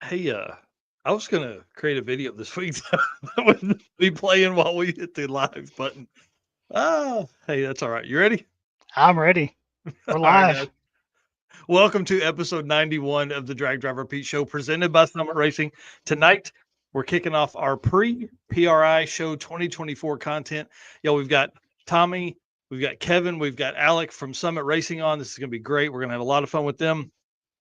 Hey, I was gonna create a video this week that would be playing while we hit the live button. Hey, that's all right. You ready? I'm ready. We're All right, guys. live. Welcome to episode 91 of the Drag Driver Pete Show, presented by Summit Racing. Tonight, we're kicking off our pre-PRI Show 2024 content. We've got Tommy, we've got Kevin, we've got Alec from Summit Racing on. This is gonna be great. We're gonna have a lot of fun with them.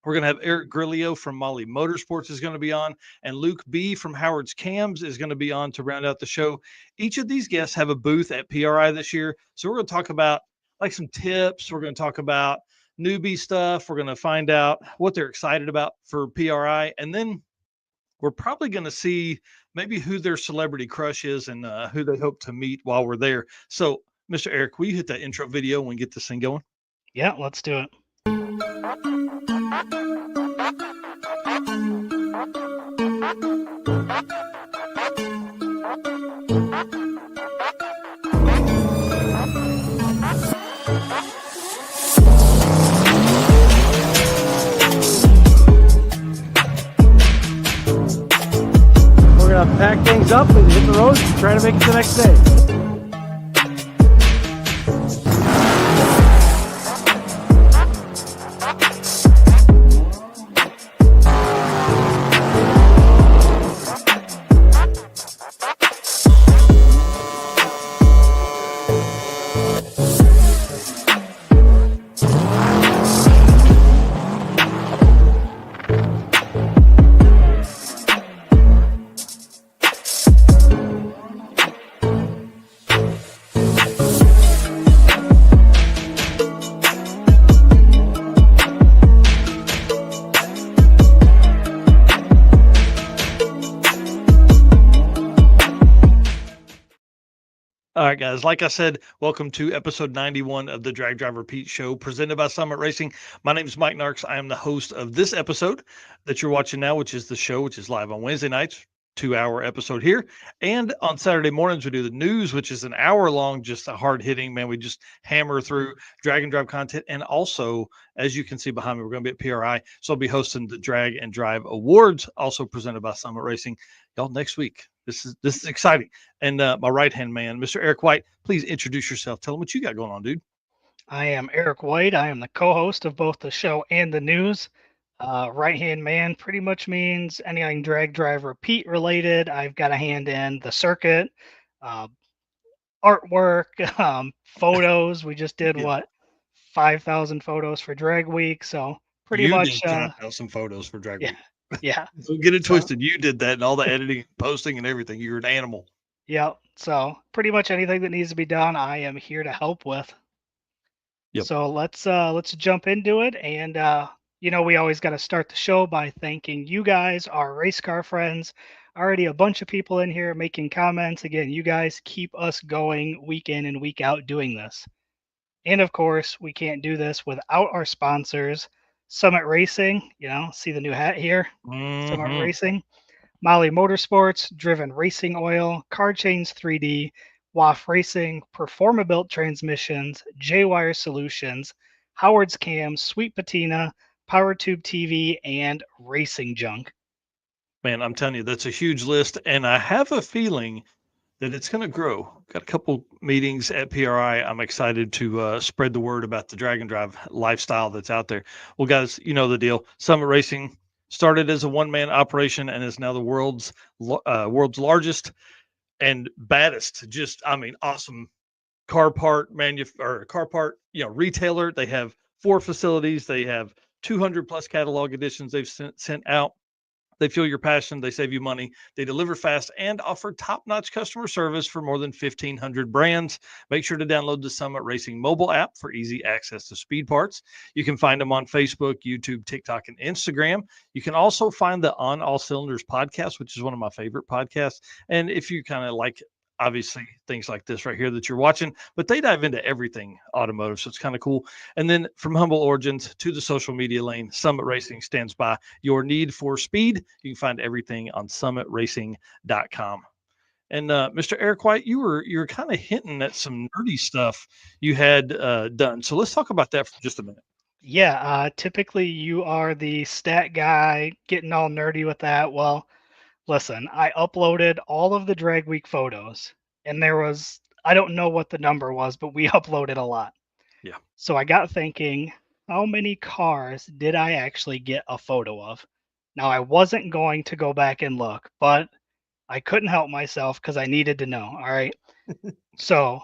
We're going to have Eric Grilliot from Mahle Motorsports is going to be on, and Luke B from Howard's Cams is going to be on to round out the show. Each of these guests have a booth at PRI this year, so we're going to talk about like some tips. We're going to talk about newbie stuff. We're going to find out what they're excited about for PRI, and then we're probably going to see maybe who their celebrity crush is and who they hope to meet while we're there. So, Mr. Eric, will you hit that intro video and get this thing going? Yeah, let's do it. We're gonna pack things up and hit the road, try to make it the next day. All right, guys. Like I said, welcome to episode 91 of the Drag Driver Pete Show, presented by Summit Racing. My name is Mike Narks. I am the host of this episode that you're watching now, which is the show, which is live on Wednesday nights, 2 hour episode here. And on Saturday mornings, we do the news, which is an hour long, just a hard hitting, man. We just hammer through drag and drive content. And also, as you can see behind me, we're going to be at PRI. So I'll be hosting the Drag and Drive Awards, also presented by Summit Racing. Y'all, next week. This is exciting. And my right hand man, Mr. Eric White, please introduce yourself. Tell them what you got going on, dude. I am Eric White. I am the co-host of both the show and the news. Right-hand man pretty much means anything drag driver Pete related. I've got a hand in the circuit, uh, artwork, photos. We just did Yeah, 5,000 photos for Drag Week. So pretty you much, did 5,000 photos for Drag yeah, Week. yeah. Don't get it So twisted. You did that and all the editing, posting, and everything. You're an animal. yeah. So pretty much anything that needs to be done, I am here to help with. Yep. So let's jump into it, and we always got to start the show by thanking you guys, our race car friends. Already a bunch of people in here making comments. Again, you guys keep us going week in and week out doing this. And of course, we can't do this without our sponsors, Summit Racing. See the new hat here, Summit Mm-hmm. Racing. Mahle Motorsports, Driven Racing Oil, Car Chains 3D, WAF Racing, Performabuilt Transmissions, J-Wire Solutions, Howard's Cams, Sweet Patina, PowerTube TV, and Racing Junk. Man, I'm telling you, that's a huge list. And I have a feeling that it's going to grow. Got a couple meetings at PRI. I'm excited to spread the word about the drag and drive lifestyle that's out there. Well, guys, you know the deal. Summit Racing started as a one-man operation and is now the world's largest and baddest. Just, I mean, awesome car part, retailer. They have 4 facilities. They have 200 plus catalog editions they've sent out. They feel your passion, they save you money, they deliver fast and offer top-notch customer service for more than 1,500 brands. Make sure to download the Summit Racing mobile app for easy access to speed parts. You can find them on Facebook, YouTube, TikTok, and Instagram. You can also find the On All Cylinders podcast, which is one of my favorite podcasts. And if you kind of like obviously things like this right here that you're watching, but they dive into everything automotive. So it's kind of cool. And then from humble origins to the social media lane, Summit Racing stands by your need for speed. You can find everything on summitracing.com. And Mr. Eric White, you're kind of hinting at some nerdy stuff you had done. So let's talk about that for just a minute. Yeah, typically you are the stat guy getting all nerdy with that. Well, listen, I uploaded all of the drag week photos, and there was, I don't know what the number was, but we uploaded a lot. Yeah. So I got thinking, how many cars did I actually get a photo of? Now, I wasn't going to go back and look, but I couldn't help myself because I needed to know. All right. So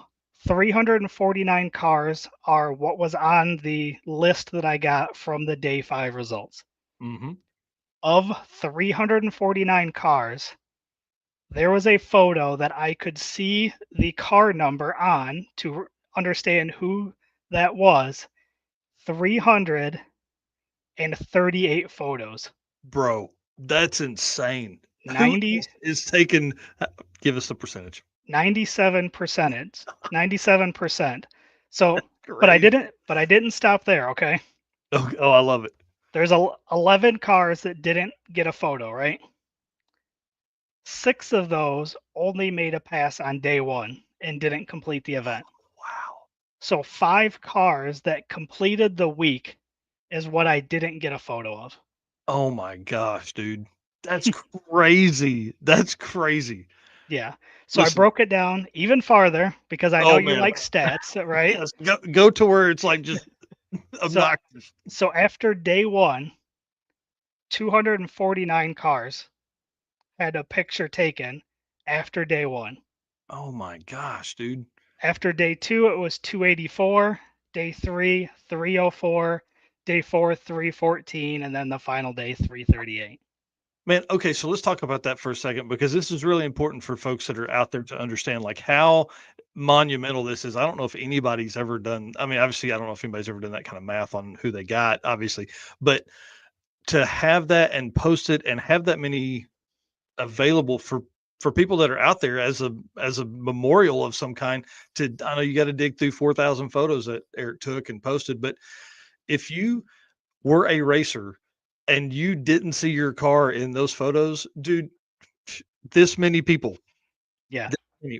349 cars are what was on the list that I got from the day 5 results. Mm-hmm. Of 349 cars, there was a photo that I could see the car number on to understand who that was. 338 photos. Bro, that's insane. Who 90 is taking? Give us the percentage. 97%. 97%. So, Great. but I didn't stop there, okay? Oh, I love it. There's 11 cars that didn't get a photo, right? 6 of those only made a pass on day 1 and didn't complete the event. Wow. So 5 cars that completed the week is what I didn't get a photo of. Oh my gosh, dude. That's crazy. That's crazy. Yeah. So I Listen. broke it down even farther because I know Oh you man. like stats, right? Yes. Go to where it's like just obnoxious. So after day 1, 249 cars had a picture taken after day 1. Oh my gosh, dude. After day 2, it was 284. Day 3, 304. Day 4, 314, and then the final day, 338. Man, okay, so let's talk about that for a second because this is really important for folks that are out there to understand like how monumental this is. I don't know if anybody's ever done. I mean, obviously, I don't know if anybody's ever done that kind of math on who they got, obviously, but to have that and post it and have that many available for people that are out there as a memorial of some kind. To I know you got to dig through 4,000 photos that Eric took and posted, but if you were a racer and you didn't see your car in those photos, dude, this many people. Yeah.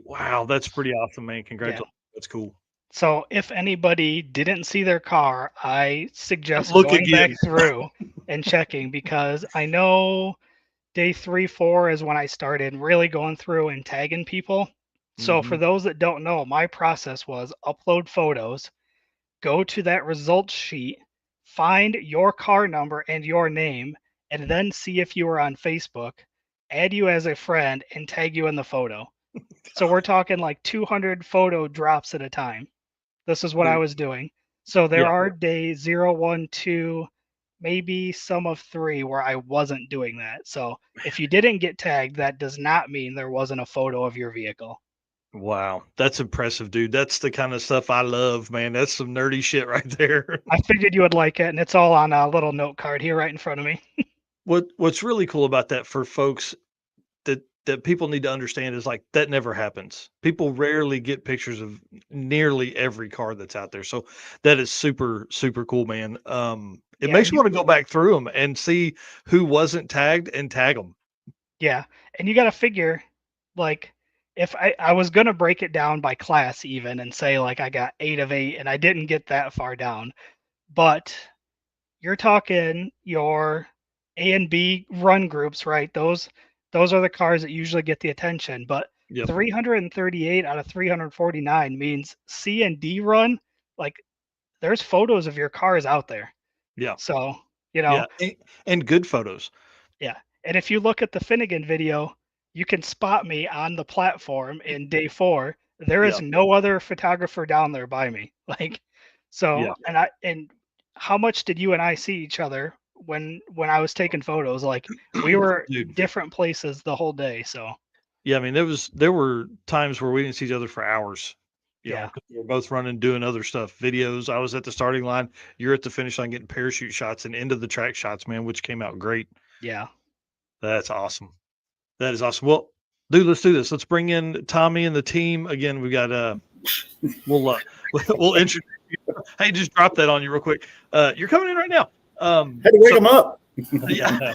Wow, that's pretty awesome, man. Yeah. Congratulations. That's cool. So if anybody didn't see their car, I suggest Look going back again. through and checking because I know day 3, 4 is when I started really going through and tagging people. So for Mhm. those that don't know, my process was upload photos, go to that results sheet, find your car number and your name, and then see if you were on Facebook, add you as a friend, and tag you in the photo. So we're talking like 200 photo drops at a time. This is what I Dude, was doing. So there yeah. are days 0, 1, 2, maybe some of 3 where I wasn't doing that. So if you didn't get tagged, that does not mean there wasn't a photo of your vehicle. Wow, that's impressive, dude. That's the kind of stuff I love, man. That's some nerdy shit right there. I figured you would like it, and it's all on a little note card here right in front of me. What's really cool about that for folks that people need to understand is like that never happens. People rarely get pictures of nearly every car that's out there. So that is super, super cool, man. It Yeah, makes you want to go back through them and see who wasn't tagged and tag them. yeah, and you got to figure, like, if I was gonna break it down by class even and say like I got 8 of 8, and I didn't get that far down, but you're talking your A and B run groups, right? Those are the cars that usually get the attention, but Yep. 338 out of 349 means C and D run, like there's photos of your cars out there. Yeah. So, you Yeah. know, And good photos. yeah. And if you look at the Finnegan video, you can spot me on the platform in day 4. There Yeah. is no other photographer down there by me. Like, Yeah. so, and how much did you and I see each other when I was taking photos? Like, we were Dude. different places the whole day. So, Yeah. I mean, there were times where we didn't see each other for hours. You know, yeah, 'cause we were both running, doing other stuff, videos. I was at the starting line. You're at the finish line getting parachute shots and into the track shots, man, which came out great. yeah. That's awesome. That is awesome. Well, dude, let's do this. Let's bring in Tommy and the team again. We got we'll introduce you. Hey, just drop that on you real quick. You're coming in right now. Had to wake him up. Yeah.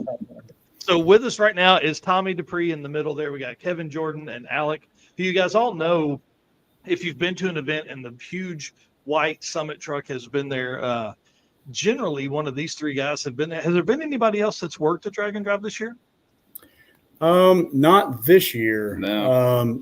So with us right now is Tommy Dupree in the middle there. We got Kevin Jordan and Alec, who you guys all know if you've been to an event and the huge white Summit truck has been there. generally one of these three guys have been there. Has there been anybody else that's worked at Drag and Drive this year? Not this year. No.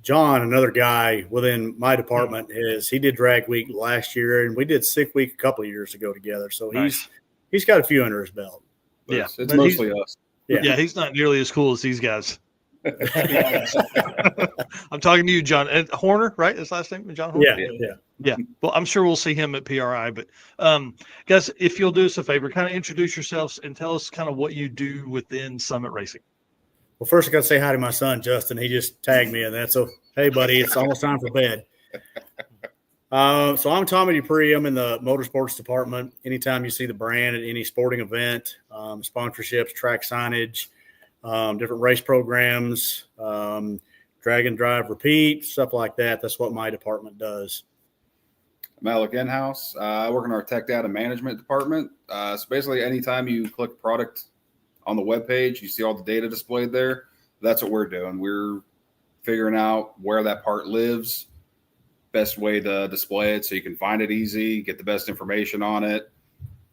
John, another guy within my department, he did Drag Week last year, and we did Sick Week a couple of years ago together. So Nice. he's got a few under his belt. But Yeah, it's but mostly us. Yeah, he's not nearly as cool as these guys. I'm talking to you, John Horner, right? His last name, John Horner. Yeah. Well, I'm sure we'll see him at PRI. But guys, if you'll do us a favor, kind of introduce yourselves and tell us kind of what you do within Summit Racing. Well, first I got to say hi to my son, Justin. He just tagged me in that. So, hey, buddy, it's almost time for bed. So I'm Tommy Dupree. I'm in the Motorsports department. Anytime you see the brand at any sporting event, sponsorships, track signage, different race programs, drag and drive, repeat, stuff like that. That's what my department does. Mahle in-house. I work in our tech data management department. So basically anytime you click product on the webpage, you see all the data displayed there. That's what we're doing. We're figuring out where that part lives, best way to display it so you can find it easy, get the best information on it,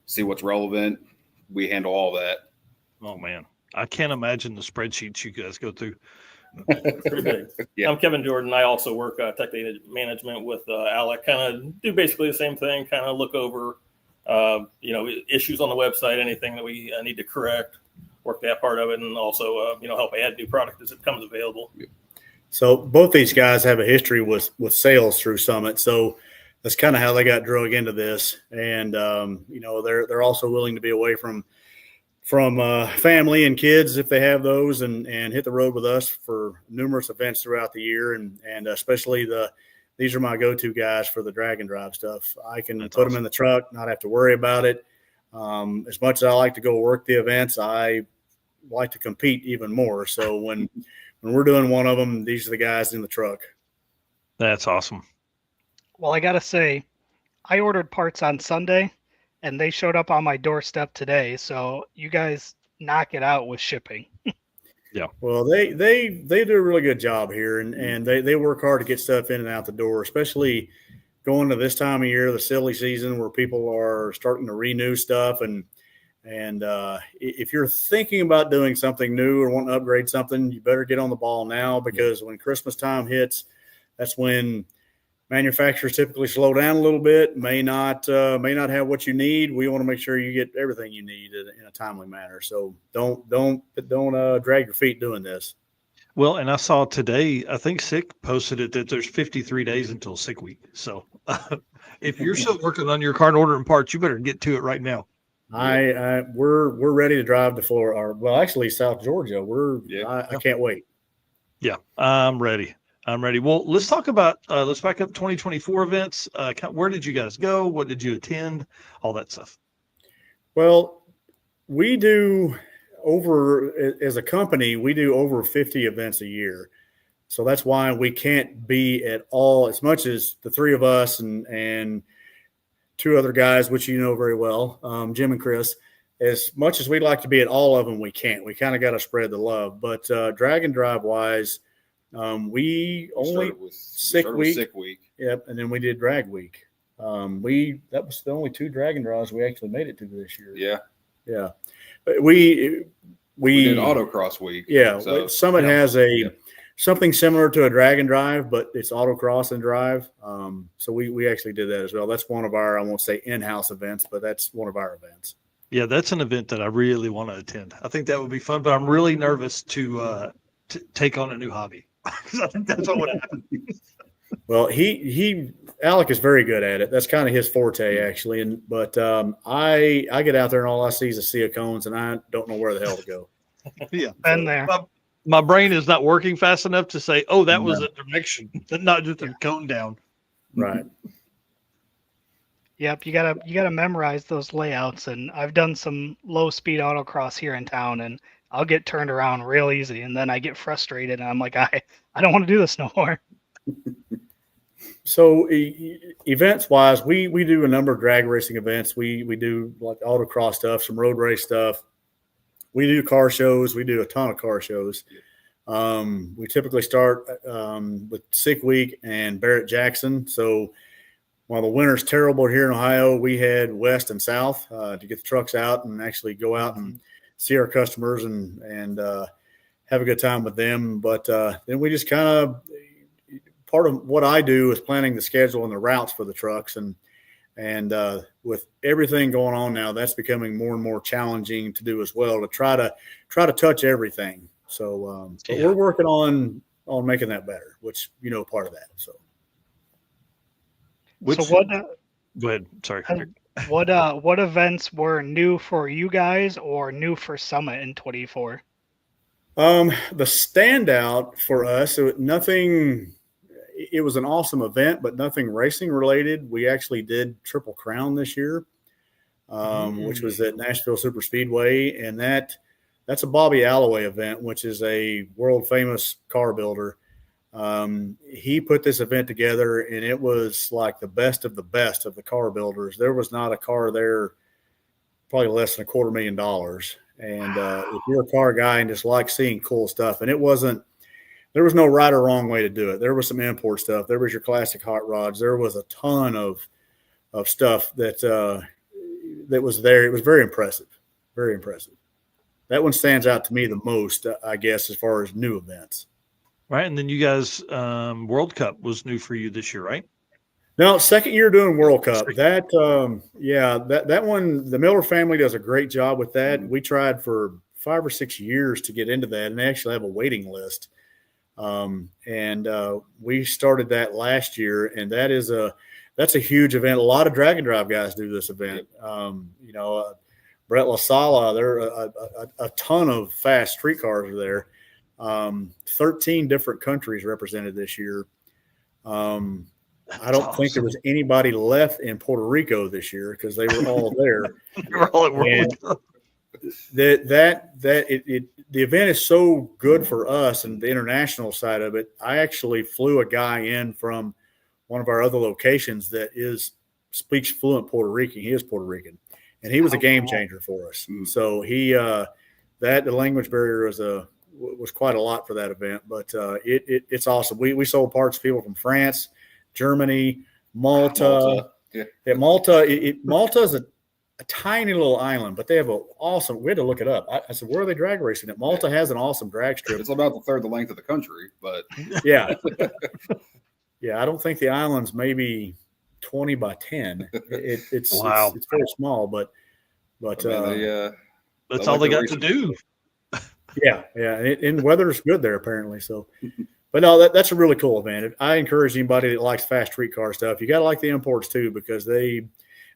see what's relevant. We handle all that. Oh, man. I can't imagine the spreadsheets you guys go through. Pretty big. Yeah. I'm Kevin Jordan. I also work tech data management with Alec. Kind of do basically the same thing. Kind of look over, issues on the website, anything that we need to correct, work that part of it, and also help add new product as it comes available. So both these guys have a history with sales through Summit. So that's kind of how they got drug into this. And they're also willing to be away from family and kids if they have those, and hit the road with us for numerous events throughout the year, and especially these are my go-to guys for the drag and drive stuff. I can put them in the truck, not have to worry about it. As much as I like to go work the events, I like to compete even more. So when we're doing one of them, these are the guys in the truck. That's awesome. Well, I got to say, I ordered parts on Sunday, and they showed up on my doorstep today. So you guys knock it out with shipping. Yeah. Well, they do a really good job here, and they work hard to get stuff in and out the door, especially going to this time of year, the silly season where people are starting to renew stuff. And if you're thinking about doing something new or want to upgrade something, you better get on the ball now, because when Christmas time hits, that's when manufacturers typically slow down a little bit, may not have what you need. We want to make sure you get everything you need in a timely manner. So don't drag your feet doing this. Well, and I saw today, I think Sick posted it, that there's 53 days until Sick Week. So if you're still working on your car and ordering parts, you better get to it right now. We're ready to drive to Florida, or well, actually South Georgia. I can't wait. Yeah, I'm ready. Well, let's talk about, let's back up 2024 events. Where did you guys go? What did you attend? All that stuff. Well, we do as a company, we do over 50 events a year. So that's why we can't be at all, as much as the three of us and two other guys, which you know very well, Jim and Chris. As much as we'd like to be at all of them, we can't. We kind of got to spread the love. But drag and drive wise, we only Sick Week. Yep, and then we did Drag Week. That was the only two drag and drives we actually made it to this year. Yeah. But we did Autocross Week. Yeah, so, Summit has something similar to a drag and drive, but it's autocross and drive. So we actually did that as well. That's one of our, I won't say in-house events, but that's one of our events. Yeah, that's an event that I really want to attend. I think that would be fun, but I'm really nervous to take on a new hobby. I think that's what would happen. Well, Alec is very good at it. That's kind of his forte, actually. But I get out there and all I see is a sea of cones, and I don't know where the hell to go. Yeah, Been there. My brain is not working fast enough to say, "Oh, that was a direction, not just a cone down." Right. Yep, you gotta memorize those layouts, and I've done some low speed autocross here in town, and I'll get turned around real easy, and then I get frustrated, and I'm like, I don't want to do this no more. So events wise, we do a number of drag racing events. We do like autocross stuff, some road race stuff. We do car shows. We do a ton of car shows. We typically start with Sick Week and Barrett Jackson. So while the winter's terrible here in Ohio, we head west and south to get the trucks out and actually go out and see our customers and have a good time with them. But then we just kind of, part of what I do is planning the schedule and the routes for the trucks. And with everything going on now, that's becoming more and more challenging to do as well, to try to touch everything. So but we're working on making that better, which, part of that. So. So what? Go ahead. Sorry. What events were new for you guys or new for Summit in 24? The standout for us, nothing. It was an awesome event, but nothing racing related. We actually did Triple Crown this year, which was at Nashville Super Speedway, and that's a Bobby Alloway event, which is a world famous car builder. He put this event together, and it was like the best of the car builders. There was not a car there probably less than $250,000. And if you're a car guy and just like seeing cool stuff, and there was no right or wrong way to do it. There was some import stuff. There was your classic hot rods. There was a ton of stuff that was there. It was very impressive, very impressive. That one stands out to me the most, I guess, as far as new events. Right, and then you guys, World Cup was new for you this year, right? No, second year doing World Cup. That one, the Miller family does a great job with that. We tried for 5 or 6 years to get into that, and they actually have a waiting list. We started that last year, and that's a huge event. A lot of drag and drive guys do this event. Brett LaSala, there are a ton of fast street cars are there. 13 different countries represented this year. I don't think there was anybody left in Puerto Rico this year because they were all there. They were all at World Cup. The event is so good for us and the international side of it. I actually flew a guy in from one of our other locations that speaks fluent Puerto Rican. He is Puerto Rican, and he was a game changer for us. So the language barrier was quite a lot for that event, but it's awesome. We sold parts to people from France, Germany, Malta. Yeah, Malta. Malta is a tiny little island, but they have an awesome. We had to look it up. I said, "Where are they drag racing?" It Malta has an awesome drag strip. It's about the third the length of the country, but yeah, I don't think the island's maybe 20 by 10. It's wow. It's very small, but that's all they got to do. Yeah, and weather's good there apparently. So, but no, that's a really cool event. I encourage anybody that likes fast street car stuff. You got to like the imports too, because they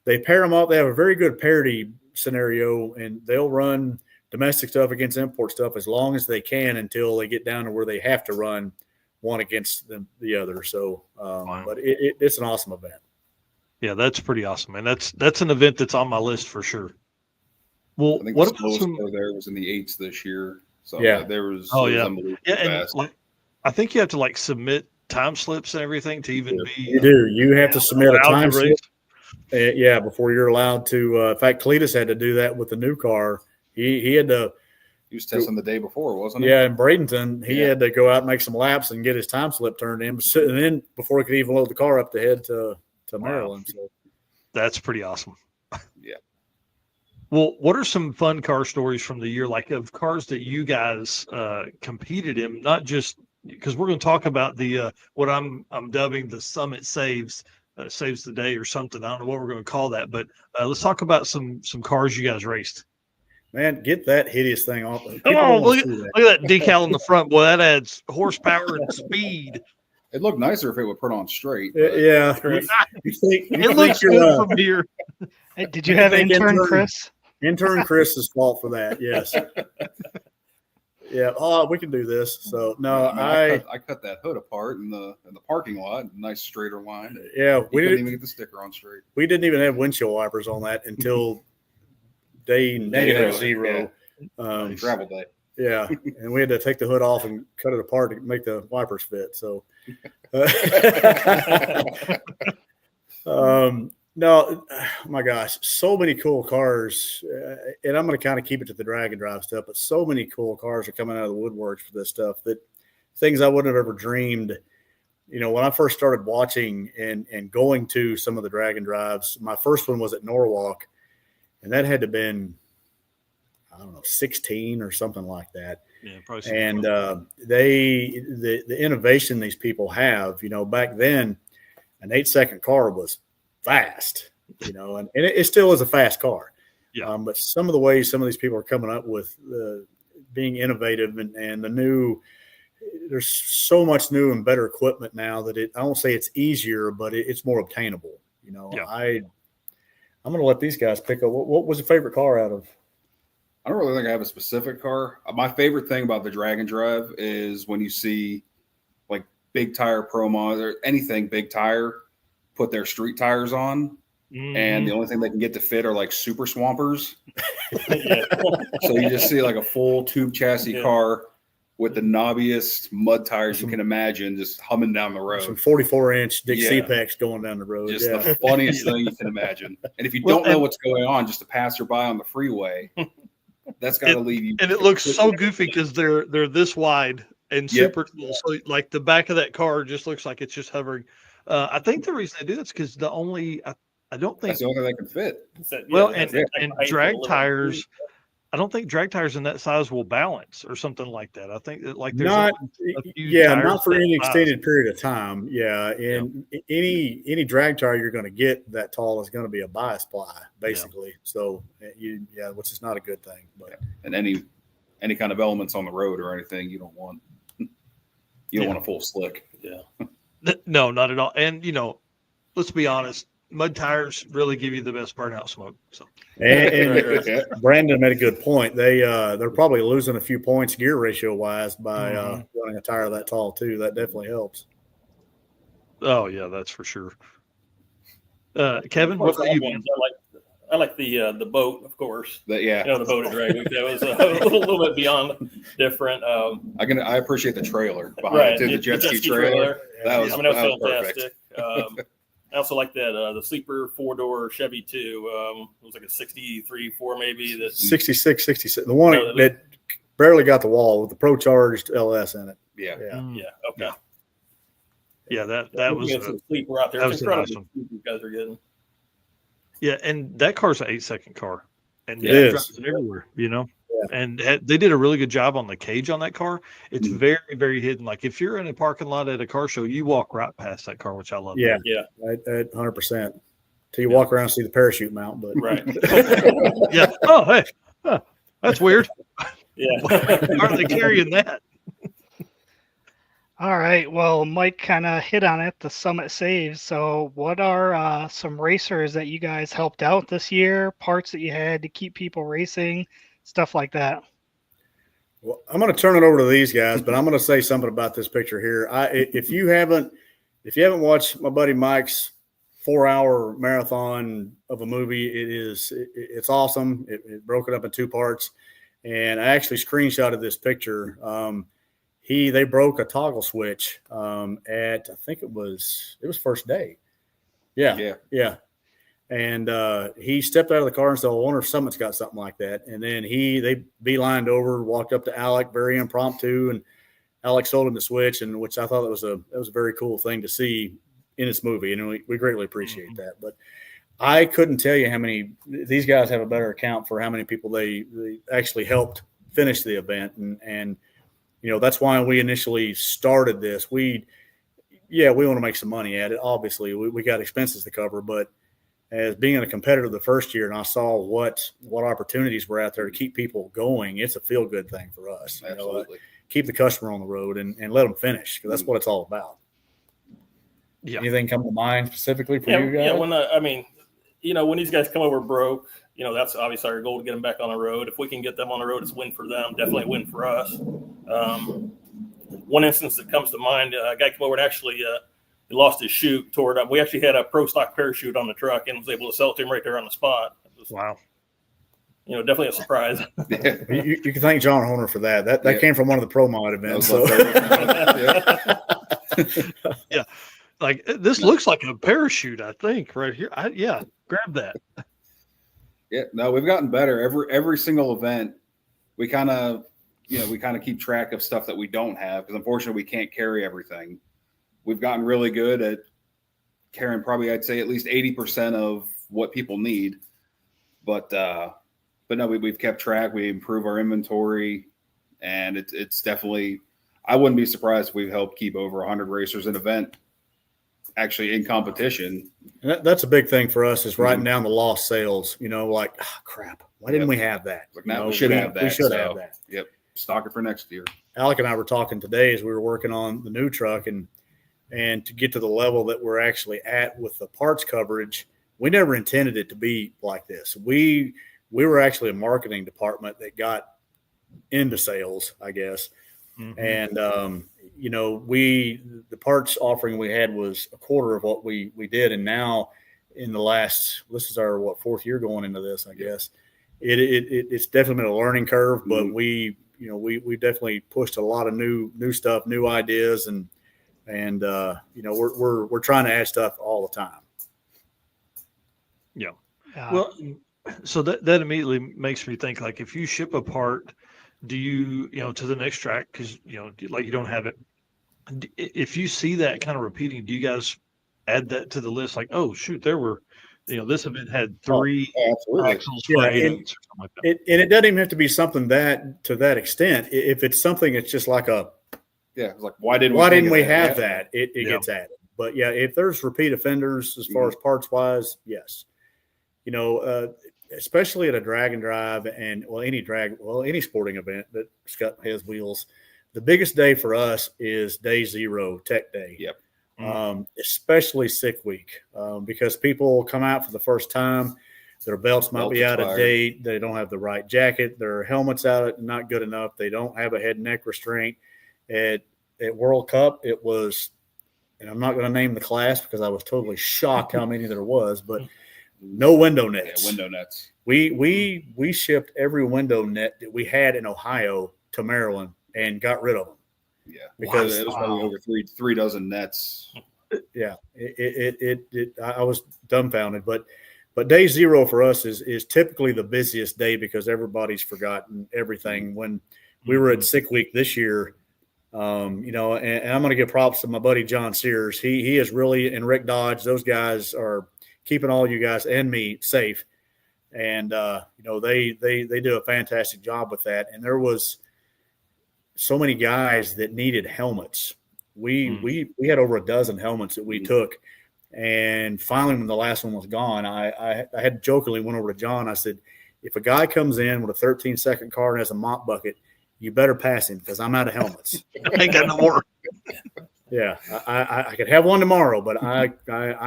pair them up. They have a very good parity scenario, and they'll run domestic stuff against import stuff as long as they can until they get down to where they have to run one against the other. So, but it's an awesome event. Yeah, that's pretty awesome, man. That's an event that's on my list for sure. Well, I think what the slowest go there was in the 8s this year. So there was unbelievable fast. And I think you have to submit time slips and everything to even be. You do. You have to submit a time slip. Before you're allowed to. In fact, Cletus had to do that with the new car. He had to. He was testing the day before, wasn't he? Yeah, in Bradenton, he had to go out and make some laps and get his time slip turned in. And then before he could even load the car up to head to Maryland. So. That's pretty awesome. Yeah. Well, what are some fun car stories from the year, of cars that you guys competed in? Not just because we're going to talk about the what I'm dubbing the Summit saves the day or something. I don't know what we're going to call that, but let's talk about some cars you guys raced. Man, get that hideous thing off. Come on, look at that decal in the front. Boy, that adds horsepower and speed. It looked nicer if it would put on straight. Yeah. It looks good from here. Hey, did you have intern Chris? Intern Chris's fault for that, yes. Yeah. Oh, we can do this. So no, I cut that hood apart in the parking lot, nice straighter line. Yeah, we didn't even get the sticker on straight. We didn't even have windshield wipers on that until day -0. Travel day. Yeah, and we had to take the hood off and cut it apart to make the wipers fit. So, no, my gosh, so many cool cars, and I'm going to kind of keep it to the drag and drive stuff. But so many cool cars are coming out of the woodworks for this stuff. That things I wouldn't have ever dreamed when I first started watching and going to some of the drag and drives, my first one was at Norwalk, and that had to have been, I don't know, 16 or something like that. Yeah, probably. And the innovation these people have, back then, an 8-second car was fast, and it still is a fast car. Yeah. But some of the ways some of these people are coming up with being innovative and the new, there's so much new and better equipment now that I won't say it's easier, but it's more obtainable. Yeah. I'm going to let these guys pick up. What was your favorite car out of? I don't really think I have a specific car. My favorite thing about the drag and drive is when you see like big tire promos or anything big tire put their street tires on, and the only thing they can get to fit are like super swampers. So you just see like a full tube chassis car with the knobbiest mud tires you can imagine, just humming down the road. Some 44-inch Dixie Pex going down the road. Just the funniest thing you can imagine. And if you don't know what's going on, just a passerby on the freeway, that's got to leave you. And it looks so goofy because they're this wide and super cool. So like the back of that car just looks like it's just hovering. I think the reason they do that's because I don't think that's the only thing they can fit. And drag tires. I don't think drag tires in that size will balance or something like that. I think that like there's not for any extended size. period of time. Yeah, and any drag tire you're going to get that tall is going to be a bias ply, basically. Yeah. So which is not a good thing. But and any kind of elements on the road or anything you don't want. You don't want a full slick. Yeah. No, not at all. And let's be honest. Mud tires really give you the best burnout smoke. So, and Brandon made a good point. They're probably losing a few points gear ratio wise by running a tire that tall too. That definitely helps. Oh yeah, that's for sure. Kevin, what about you? I like the boat, of course. The boat at Drag Week. That was a little bit beyond different. I appreciate the trailer behind it, the jet ski trailer. That was fantastic. Perfect. I also like that the sleeper 4-door Chevy too. It was like a 63-4 maybe. That 66. The one that barely got the wall with the Pro Charged LS in it. Yeah. Okay. Yeah, that was a sleeper out there. That was a nice one. You guys are getting. Yeah, and that car's an 8-second car, and it is everywhere. And they did a really good job on the cage on that car. It's very, very hidden. Like if you're in a parking lot at a car show, you walk right past that car, which I love. Yeah, 100%. Till you walk around and see the parachute mount, but right. Yeah. Oh, hey, that's weird. Yeah. Why are they carrying that? All right. Well, Mike kind of hit on it, the Summit Saves. So what are some racers that you guys helped out this year, parts that you had to keep people racing, stuff like that? Well, I'm going to turn it over to these guys, but I'm going to say something about this picture here. If you haven't watched my buddy Mike's 4-hour marathon of a movie, it's awesome. It broke it up in 2 parts, and I actually screenshotted this picture. They broke a toggle switch at, I think it was first day. Yeah. And he stepped out of the car and said, I wonder if Summit's got something like that. And then they beelined over, walked up to Alec, very impromptu, and Alec sold him the switch, and which I thought that was a very cool thing to see in this movie, and we greatly appreciate that. But I couldn't tell you how many these guys have a better account for how many people they actually helped finish the event, and that's why we initially started this. We want to make some money at it. Obviously, we got expenses to cover, but as being a competitor the first year, and I saw what opportunities were out there to keep people going, it's a feel good thing for us. Absolutely. Keep the customer on the road and let them finish, because that's what it's all about. Yeah. Anything come to mind specifically for you guys? Yeah. When these guys come over broke, that's obviously our goal to get them back on the road. If we can get them on the road, it's a win for them. Definitely a win for us. One instance that comes to mind, a guy came over and actually he lost his chute, tore it up. We actually had a pro stock parachute on the truck and was able to sell it to him right there on the spot. Wow. Definitely a surprise. You can thank John Horner for that. That came from one of the pro mod events. Yeah. Like this looks like a parachute, I think, right here. Grab that. Yeah, no, we've gotten better. Every single event, we kind of keep track of stuff that we don't have, because unfortunately we can't carry everything. we've gotten really good at carrying probably, I'd say, at least 80% of what people need. But no, we've kept track. We improve our inventory, and it's definitely, I wouldn't be surprised if we've helped keep over 100 racers an event actually in competition. And that's a big thing for us, is writing down the lost sales. Like, crap, why didn't we have that? Like, now we should have that. We should have that. Yep. Stock it for next year. Alec and I were talking today as we were working on the new truck, and to get to the level that we're actually at with the parts coverage, we never intended it to be like this. We were actually a marketing department that got into sales, I guess. Mm-hmm. And, the parts offering we had was a quarter of what we did. And now in the last, this is our, fourth year going into this, I guess. It's definitely been a learning curve, but we definitely pushed a lot of new stuff, new ideas, and we're trying to add stuff all the time. Yeah. Well, so that immediately makes me think, like, if you ship a part, do you to the next track, because like you don't have it, if you see that kind of repeating, do you guys add that to the list? Like, oh shoot, there were this event had 3 axles for 8 or something like that. And it doesn't even have to be something to that extent. If it's something, it's just like it's like, why didn't we have that? It gets added. But yeah, if there's repeat offenders as far as parts wise, yes. Especially at a drag and drive and any sporting event that's got has wheels, the biggest day for us is day 0, tech day. Yep. Especially sick week, because people come out for the first time, their belts might be out of date, they don't have the right jacket, their helmet's out not good enough, they don't have a head and neck restraint. At World Cup, it was, and I'm not going to name the class because I was totally shocked how many there was, but no window nets. Yeah, window nets. We shipped every window net that we had in Ohio to Maryland and got rid of them. Yeah, because it was probably over 3 dozen nets. Yeah, I was dumbfounded. But day 0 for us is typically the busiest day because everybody's forgotten everything. When we were at sick week this year, and I'm going to give props to my buddy John Sears. He is really, and Rick Dodge. Those guys are keeping all you guys and me safe, and they do a fantastic job with that. And there was so many guys that needed helmets. We had over a dozen helmets that we took, and finally when the last one was gone, I had jokingly went over to John. I said, if a guy comes in with a 13-second car and has a mop bucket, you better pass him because I'm out of helmets. I ain't got no more. Yeah, I could have one tomorrow, but I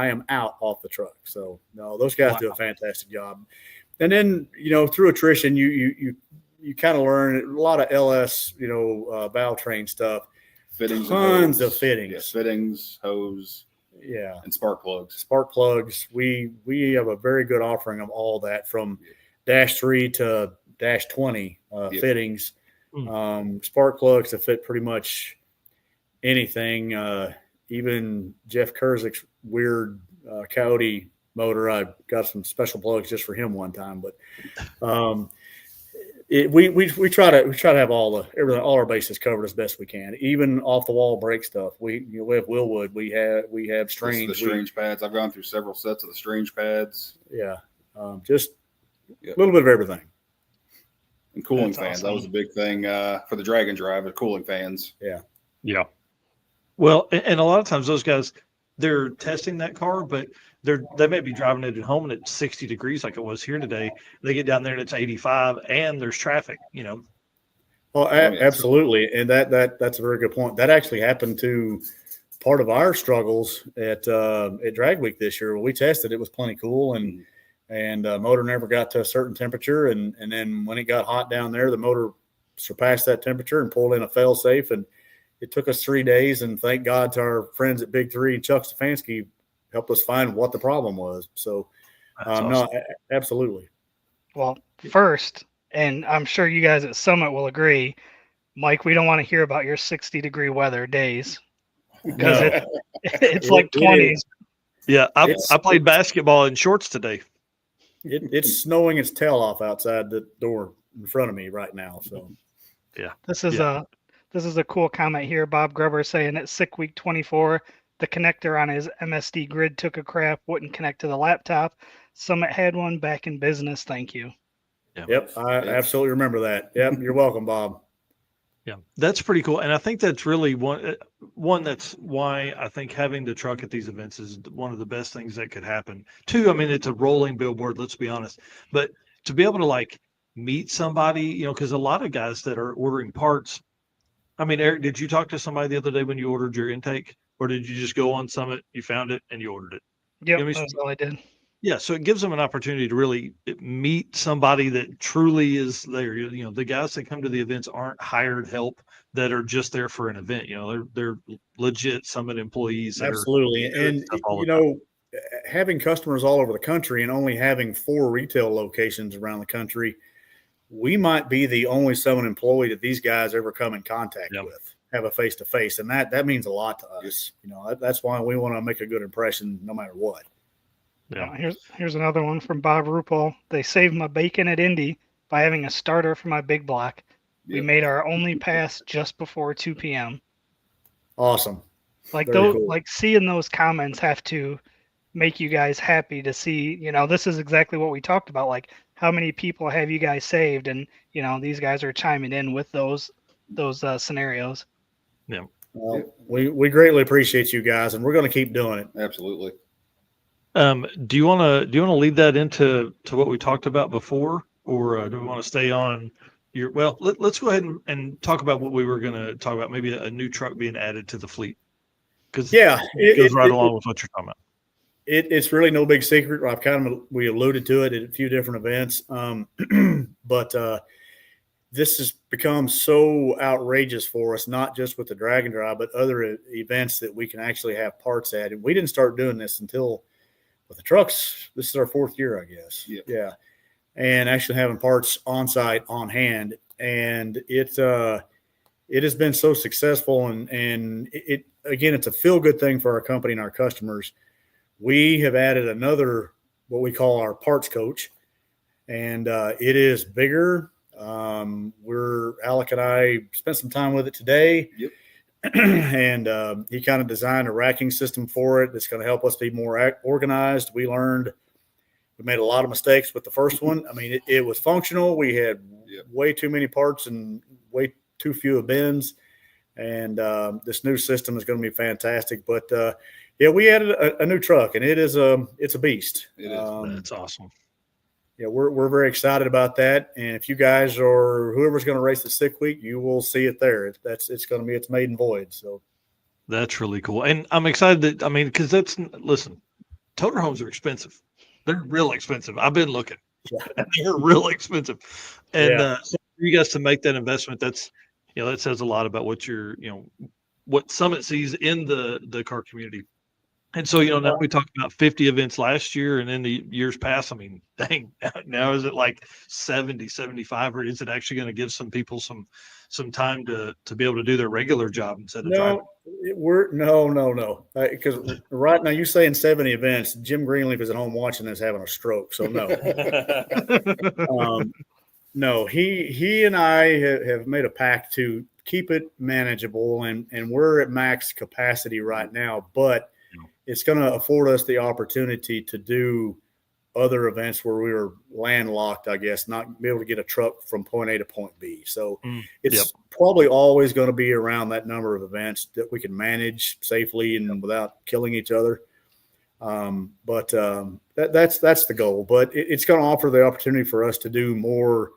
am out off the truck. So no, those guys do a fantastic job. And then through attrition, you kind of learn a lot of LS, valve train stuff. Fittings, tons of fittings. Yeah, fittings, hose, and spark plugs. We have a very good offering of all that, from -3 to -20 fittings, spark plugs to fit pretty much anything. Even Jeff Kurzik's weird Coyote motor, I got some special plugs just for him one time. But we try to have all our bases covered as best we can. Even off the wall brake stuff. We have Willwood. We have strange. The strange pads. I've gone through several sets of the strange pads. Yeah, just a little bit of everything. And cooling fans. Awesome. That was a big thing for the drag and drive. The cooling fans. Yeah. Well, and a lot of times those guys, they're testing that car, but they may be driving it at home and it's 60 degrees like it was here today. They get down there and it's 85 and there's traffic, Well, absolutely. And that's a very good point. That actually happened to part of our struggles at Drag Week this year. When we tested, it was plenty cool and motor never got to a certain temperature. And then when it got hot down there, the motor surpassed that temperature and pulled in a fail safe. And it took us 3 days, and thank God to our friends at Big 3, Chuck Stefanski, helped us find what the problem was. So, awesome. No, absolutely. Well, first, and I'm sure you guys at Summit will agree, Mike, we don't want to hear about your 60-degree weather days because it's like 20s. Yeah, I played basketball in shorts today. It's snowing its tail off outside the door in front of me right now. So, yeah, this is a cool comment here. Bob Gruber saying at Sick Week 24, the connector on his MSD grid took a crap, wouldn't connect to the laptop. Summit had one back in business. Thank you. Yeah. Yep, I absolutely remember that. Yep, you're welcome, Bob. Yeah, that's pretty cool. And I think that's really one that's why I think having the truck at these events is one of the best things that could happen. Two, I mean, it's a rolling billboard, let's be honest. But to be able to like meet somebody, you know, because a lot of guys that are ordering parts, I mean, Eric, did you talk to somebody the other day when you ordered your intake? Or did you just go on Summit, you found it, and you ordered it? Yep, You know, that's all I did. yeah, so it gives them an opportunity to really meet somebody that truly is there. You know, the guys that come to the events aren't hired help that are just there for an event. You know, they're legit Summit employees. That Absolutely. Are doing And, stuff all you the time. know, having customers all over the country and only having 4 retail locations around the country, we might be the only Summit employee that these guys ever come in contact Yep. with, have a face-to-face. And that means a lot to us. You know, that's why we want to make a good impression no matter what. Yeah. Here's another one from Bob Ruppel. They saved my bacon at Indy by having a starter for my big block. We Yep. made our only pass just before 2 p.m. Awesome. Like Very those, cool. like seeing those comments have to make you guys happy to see. You know, this is exactly what we talked about. Like, how many people have you guys saved? And you know, these guys are chiming in with those scenarios. Well, we greatly appreciate you guys, and we're going to keep doing it. Absolutely. Do you want to lead that into what we talked about before, or do we want to stay on your? Well, let's go ahead and talk about what we were going to talk about. Maybe a new truck being added to the fleet, because Yeah, it goes right along with what you're talking about. It's really no big secret. We alluded to it at a few different events, but this has become so outrageous for us, not just with the drag and drive, but other events that we can actually have parts at. And we didn't start doing this until with the trucks. This is our 4th year, I guess. Yep. Yeah, and actually having parts on site on hand, and it has been so successful, and it again, it's a feel good thing for our company and our customers. We have added another, what we call our parts coach, and it is bigger. Alec and I spent some time with it today. Yep. And he kind of designed a racking system for it that's going to help us be more organized. We made a lot of mistakes with the first one. I mean, it was functional. We had way too many parts and way too few bins. And this new system is going to be fantastic. But yeah, we added a new truck, and it's a beast. It is. That's awesome. Yeah, we're very excited about that. And if you guys or whoever's going to race the 6th week, you will see it there. It's going to be its maiden voyage. So That's really cool. And I'm excited that, I mean, because listen, toter homes are expensive. They're real expensive. I've been looking. Yeah. They're real expensive. And Yeah. so for you guys to make that investment, that says a lot about what Summit sees in the car community. And so, now we talked about 50 events last year, and in the years past, I mean, dang, now is it like 70, 75, or is it actually going to give some people some time to be able to do their regular job instead of driving? No. Because right now you're saying 70 events. Jim Greenleaf is at home watching this having a stroke. So no. No, he and I have made a pact to keep it manageable, and we're at max capacity right now, but it's going to afford us the opportunity to do other events where we were landlocked, I guess, not be able to get a truck from point A to point B. So it's probably always going to be around that number of events that we can manage safely and without killing each other. But that's the goal. But it's going to offer the opportunity for us to do more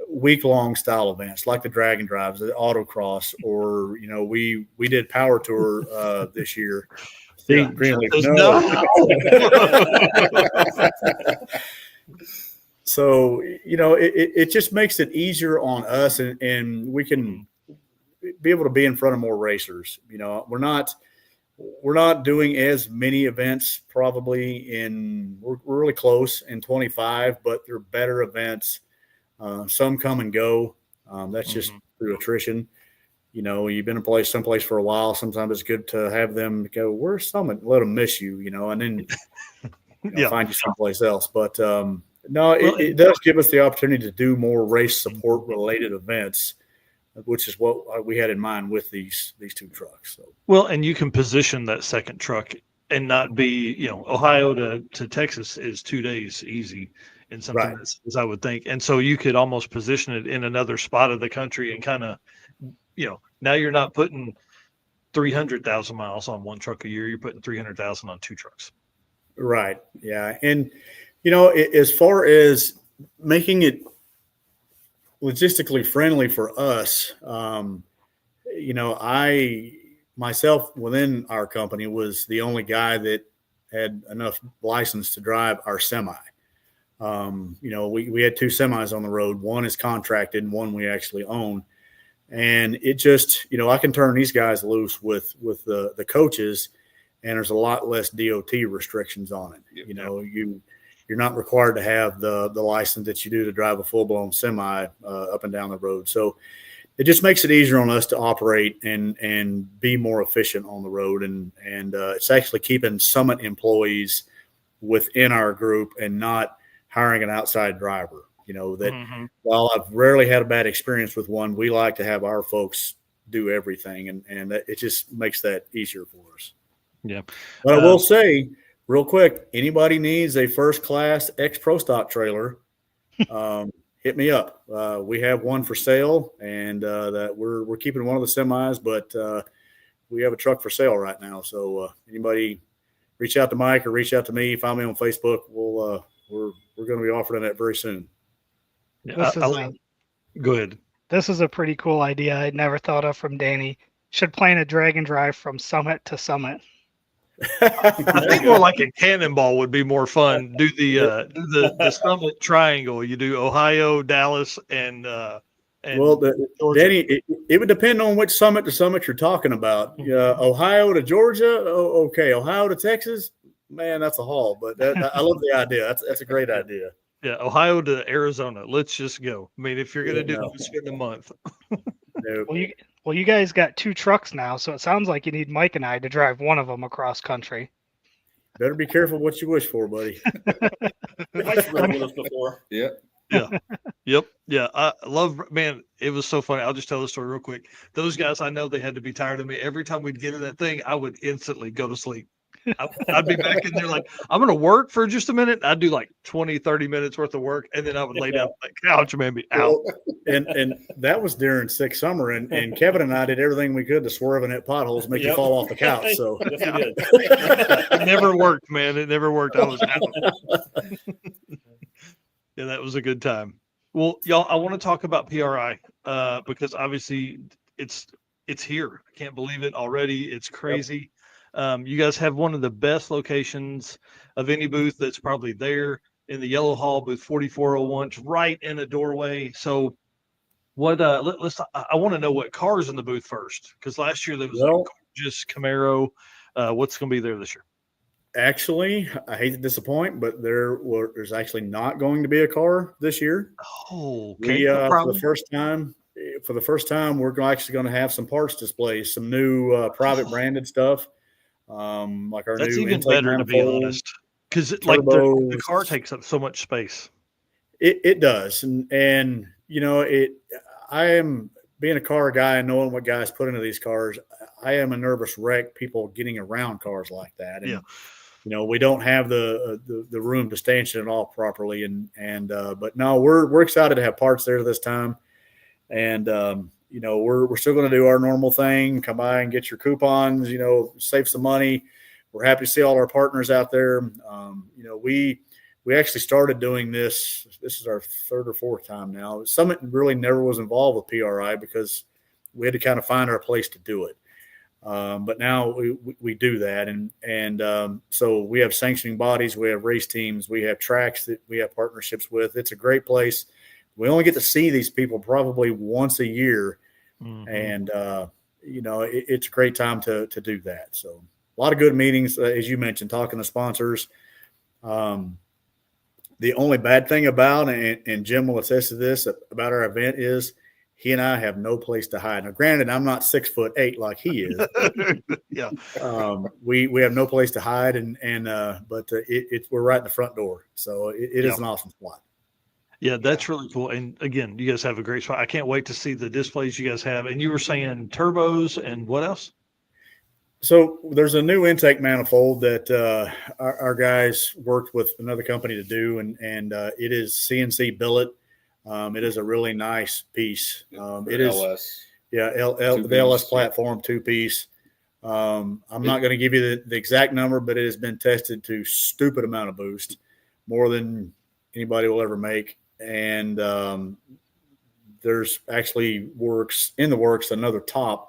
week-long style events like the drag and drives, the autocross, or we did Power Tour this year. Yeah. Greenleaf, No. So it just makes it easier on us, and we can be able to be in front of more racers. We're not doing as many events probably we're really close in 25, but they're better events. Some come and go. That's just through attrition. You've been someplace for a while. Sometimes it's good to have them go, where's Summit? Let them miss you, and then find you someplace else. But no, it does give us the opportunity to do more race support related events which is what we had in mind with these two trucks. So Well, and you can position that second truck and not be, Ohio to Texas is 2 days easy in something Right. that's, as I would think. And so you could almost position it in another spot of the country and kind of, now you're not putting 300,000 miles on one truck a year. You're putting 300,000 on two trucks. Right. Yeah. And, as far as making it logistically friendly for us, I myself within our company was the only guy that had enough license to drive our semi. We had two semis on the road. One is contracted and one we actually own. And it just, I can turn these guys loose with the coaches, and there's a lot less DOT restrictions on it. Yep. You're not required to have the license that you do to drive a full-blown semi up and down the road. So it just makes it easier on us to operate and be more efficient on the road. And it's actually keeping Summit employees within our group and not hiring an outside driver. While I've rarely had a bad experience with one, we like to have our folks do everything, and it just makes that easier for us. Yeah. But I will say real quick, anybody needs a first class X Pro Stock trailer, hit me up. We have one for sale, and that we're keeping one of the semis, but we have a truck for sale right now. So anybody reach out to Mike or reach out to me, find me on Facebook. We're going to be offering that very soon. Yeah, go ahead. This is a pretty cool idea I'd never thought of from Danny. Should plan a drag and drive from summit to summit. I think more like a cannonball would be more fun. Do the summit triangle. You do Ohio, Dallas, and Danny, it would depend on which summit to summit you're talking about. Ohio to Georgia, okay. Ohio to Texas, man, that's a haul. But I love the idea. That's a great idea. Yeah, Ohio to Arizona. Let's just go. I mean, if you're going to do it, spend a month. No. Well, you guys got two trucks now, so it sounds like you need Mike and I to drive one of them across country. Better be careful what you wish for, buddy. Mike's ridden with us before. Yeah. Yep. Yeah. I love, man, it was so funny. I'll just tell the story real quick. Those guys, I know they had to be tired of me. Every time we'd get in that thing, I would instantly go to sleep. I'd be back in there like, I'm going to work for just a minute. I'd do like 20, 30 minutes worth of work. And then I would lay down on the couch, man, be out. And that was during sick summer. And Kevin and I did everything we could to swerve and hit potholes, make you fall off the couch. So Yes, we did. It never worked, man. It never worked. I was out. Yeah, that was a good time. Well, y'all, I want to talk about PRI because obviously it's here. I can't believe it already. It's crazy. You guys have one of the best locations of any booth that's probably there in the yellow hall, booth 4401. It's right in a doorway. So what, I want to know what cars in the booth first, because last year there was a gorgeous Camaro. What's going to be there this year? Actually, I hate to disappoint, but there's actually not going to be a car this year. Oh, okay. For the first time, we're actually going to have some parts displays, some new private branded stuff. Like our That's new even intake better, to be manifold, honest, because like the car takes up so much space. It does, and I am being a car guy and knowing what guys put into these cars. I am a nervous wreck. People getting around cars like that, and we don't have the room to stanchion it all properly, but no, we're excited to have parts there this time, and we're still going to do our normal thing. Come by and get your coupons, save some money. We're happy to see all our partners out there. We actually started doing this. This is our third or fourth time now. Summit really never was involved with PRI because we had to kind of find our place to do it. But now we do that. And so we have sanctioning bodies, we have race teams, we have tracks that we have partnerships with. It's a great place. We only get to see these people probably once a year. Mm-hmm. And, it's a great time to do that. So a lot of good meetings, as you mentioned, talking to sponsors. The only bad thing about, and Jim will attest to this, about our event is he and I have no place to hide. Now, granted, I'm not 6'8" like he is. Yeah. We have no place to hide, but we're right in the front door. So it is an awesome spot. Yeah, that's really cool. And again, you guys have a great spot. I can't wait to see the displays you guys have. And you were saying turbos and what else? So there's a new intake manifold that our guys worked with another company to do, and it is CNC billet. It is a really nice piece. It is LS. Yeah, the LS platform 2-piece. I'm not going to give you the exact number, but it has been tested to stupid amount of boost, more than anybody will ever make. And there's actually in the works another top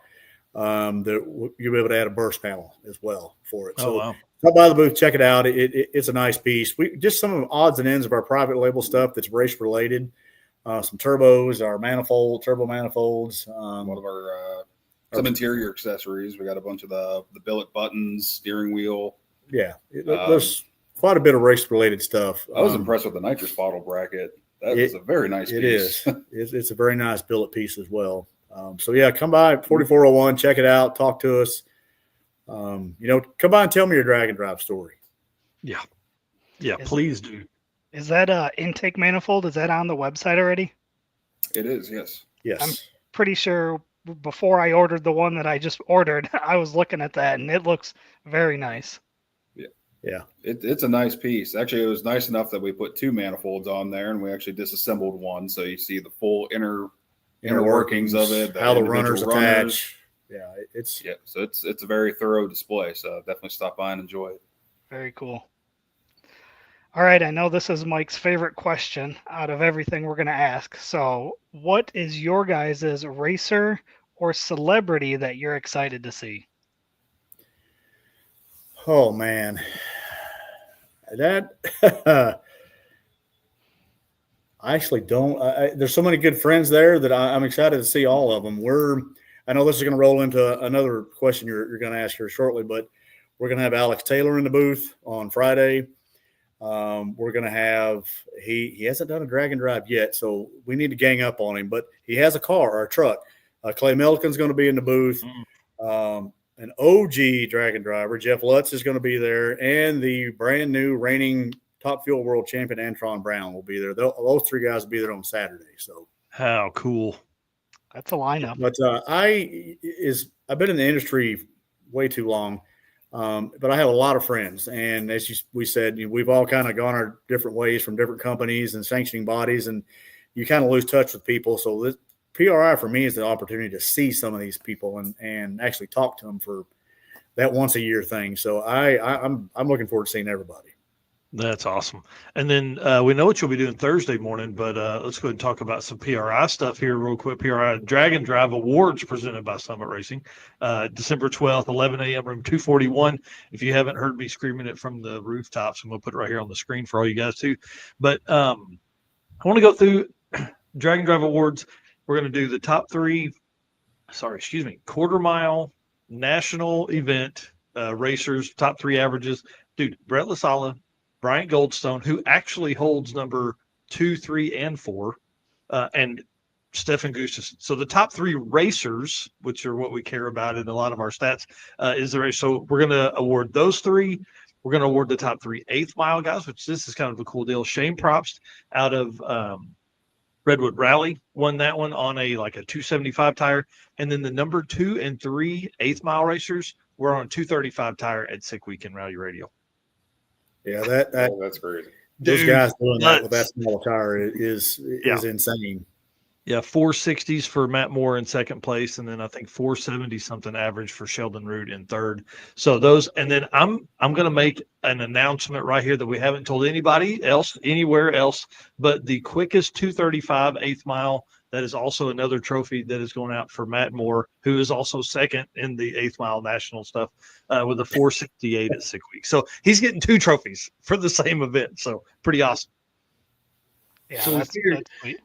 that you'll be able to add a burst panel as well for it. So wow. Come by the booth, check it out. It's a nice piece. We just some of the odds and ends of our private label stuff that's race related. Some turbos, our turbo manifolds. One of our some interior accessories. We got a bunch of the billet buttons, steering wheel. Yeah, there's quite a bit of race related stuff. I was impressed with the nitrous bottle bracket. That is a very nice piece. It is. It's a very nice billet piece as well. So yeah, come by 4401, check it out, talk to us. Come by and tell me your drag and drive story. Yeah, please do. Is that intake manifold? Is that on the website already? It is, yes. Yes. I'm pretty sure before I ordered the one that I just ordered, I was looking at that and it looks very nice. Yeah. It's a nice piece. Actually, it was nice enough that we put 2 manifolds on there, and we actually disassembled one, so you see the full inner workings of it, how the runners attach. Yeah, so it's a very thorough display. So definitely stop by and enjoy it. Very cool. All right, I know this is Mike's favorite question out of everything we're going to ask. So, what is your guys' racer or celebrity that you're excited to see? Oh man, that I actually don't. There's so many good friends there that I'm excited to see all of them. I know this is going to roll into another question you're going to ask here shortly, but we're going to have Alex Taylor in the booth on Friday. We're going to have he hasn't done a drag and drive yet, so we need to gang up on him. But he has a car or a truck. Clay Milliken's going to be in the booth. An OG drag and driver, Jeff Lutz, is going to be there, and the brand new reigning Top Fuel World Champion Antron Brown will be there. Those 3 guys will be there on Saturday. So how cool! That's a lineup. But I've been in the industry way too long, but I have a lot of friends, and as we said, we've all kind of gone our different ways from different companies and sanctioning bodies, and you kind of lose touch with people. So this PRI for me is the opportunity to see some of these people and actually talk to them for that once a year thing. So I'm looking forward to seeing everybody. That's awesome. And then we know what you'll be doing Thursday morning, but let's go ahead and talk about some PRI stuff here real quick. PRI Drag and Drive Awards presented by Summit Racing, December 12th, 11 a.m., room 241. If you haven't heard me screaming it from the rooftops, I'm going to put it right here on the screen for all you guys too. But I want to go through Drag and Drive Awards. We're going to do the top 3, quarter mile national event racers, top 3 averages. Dude, Brett LaSala, Bryant Goldstone, who actually holds number 2, 3, and 4, and Stefan Gustafson. So the top 3 racers, which are what we care about in a lot of our stats, is the race. So we're going to award those 3. We're going to award the top 3 8th mile guys, which this is kind of a cool deal. Shane Probst out of Redwood Rally won that one on a 275 tire. And then the number 2 and 3 8th mile racers were on a 235 tire at Sick Weekend Rally Radio. Yeah, that's great. Those guys doing that with that small tire is insane. Yeah, 460s for Matt Moore in second place, and then I think 470 something average for Sheldon Root in third. So those, and then I'm going to make an announcement right here that we haven't told anybody else anywhere else, but the quickest 235 8th mile, that is also another trophy that is going out for Matt Moore, who is also second in the 8th mile national stuff with a 468 at 6 weeks. So he's getting 2 trophies for the same event. So pretty awesome. Yeah, so that's sweet.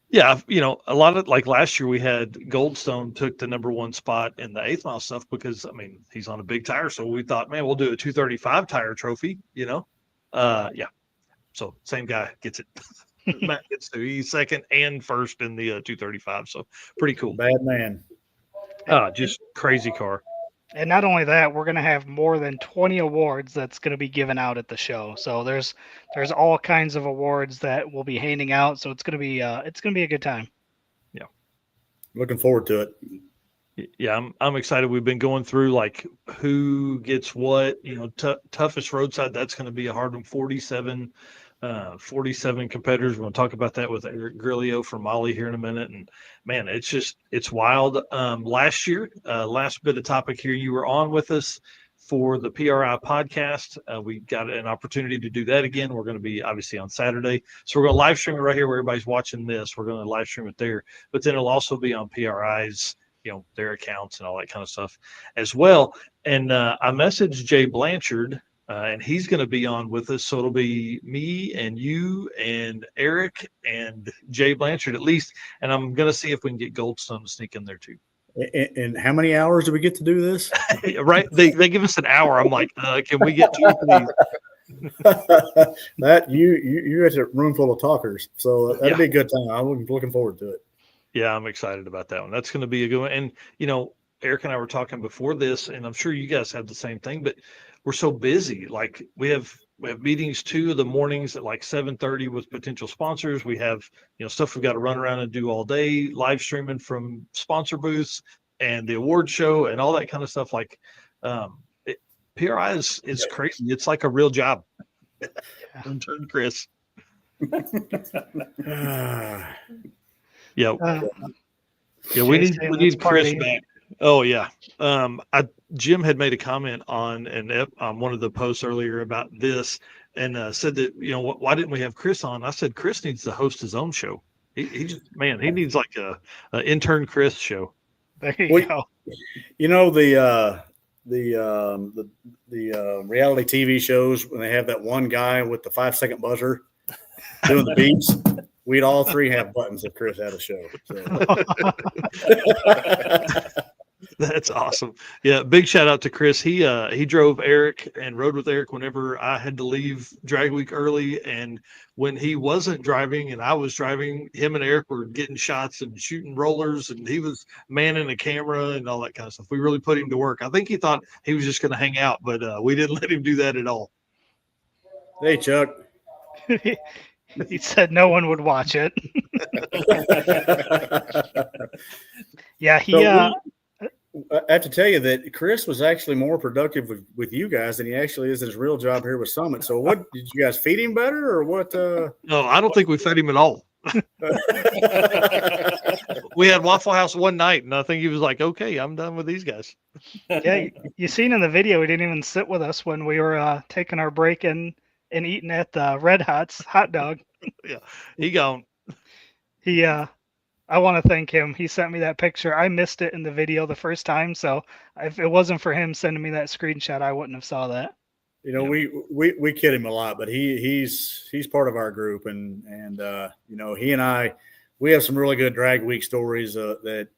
Yeah, a lot of last year we had Goldstone took the number 1 spot in the 8th mile stuff because he's on a big tire. So we thought, man, we'll do a 235 tire trophy, Yeah. So same guy gets it. Matt gets to. He's second and first in the 235. So pretty cool. Bad man. Just crazy car. And not only that, we're going to have more than 20 awards that's going to be given out at the show. So there's all kinds of awards that we'll be handing out. So it's going to be a good time. Looking forward to it. Yeah, I'm excited. We've been going through like who gets what, toughest roadside. That's going to be a hard one. 47 competitors. We're going to talk about that with Eric Grilliot from Mahle here in a minute. And man, it's wild. Last year, last bit of topic here, you were on with us for the PRI podcast. We got an opportunity to do that again. We're going to be obviously on Saturday. So we're going to live stream it right here where everybody's watching this. We're going to live stream it there, but then it'll also be on PRI's, their accounts and all that kind of stuff as well. And I messaged Jay Blanchard, and he's going to be on with us. So it'll be me and you and Eric and Jay Blanchard at least. And I'm going to see if we can get Goldstone to sneak in there too. And how many hours do we get to do this? Right. They give us an hour. I'm like, can we get 2 please? That you guys are a room full of talkers. So that'd be a good time. I'm looking forward to it. Yeah, I'm excited about that one. That's going to be a good one. And, Eric and I were talking before this, and I'm sure you guys have the same thing, but we're so busy. Like we have meetings 2 of the mornings at like 7:30 with potential sponsors. We have, stuff we've got to run around and do all day, live streaming from sponsor booths and the award show and all that kind of stuff. Like PRI is crazy. It's like a real job. Intern Chris. Yeah. We need Chris back. Oh yeah. Jim had made a comment on one of the posts earlier about this and said that, why didn't we have Chris on? I said, Chris needs to host his own show. He needs like a intern Chris show. There you go. The reality TV shows when they have that one guy with the 5-second buzzer doing the beats. We'd all 3 have buttons if Chris had a show. So. That's awesome. Yeah, big shout out to Chris. He drove Eric and rode with Eric whenever I had to leave drag week early, and when he wasn't driving and I was driving, him and Eric were getting shots and shooting rollers, and he was manning the camera and all that kind of stuff. We really put him to work. I think he thought he was just going to hang out, but we didn't let him do that at all. Hey, Chuck. He said no one would watch it. Yeah, I have to tell you that Chris was actually more productive with you guys than he actually is in his real job here with Summit. So what, did you guys feed him better or what? No, I don't think we fed him at all. We had Waffle House one night, and I think he was like, okay, I'm done with these guys. Yeah, you seen in the video, he didn't even sit with us when we were taking our break and eating at the Red Hot's hot dog. Yeah, he gone. I want to thank him. He sent me that picture. I missed it in the video the first time, so if it wasn't for him sending me that screenshot, I wouldn't have saw that. We kid him a lot, but he's part of our group, and he and I, we have some really good drag week stories that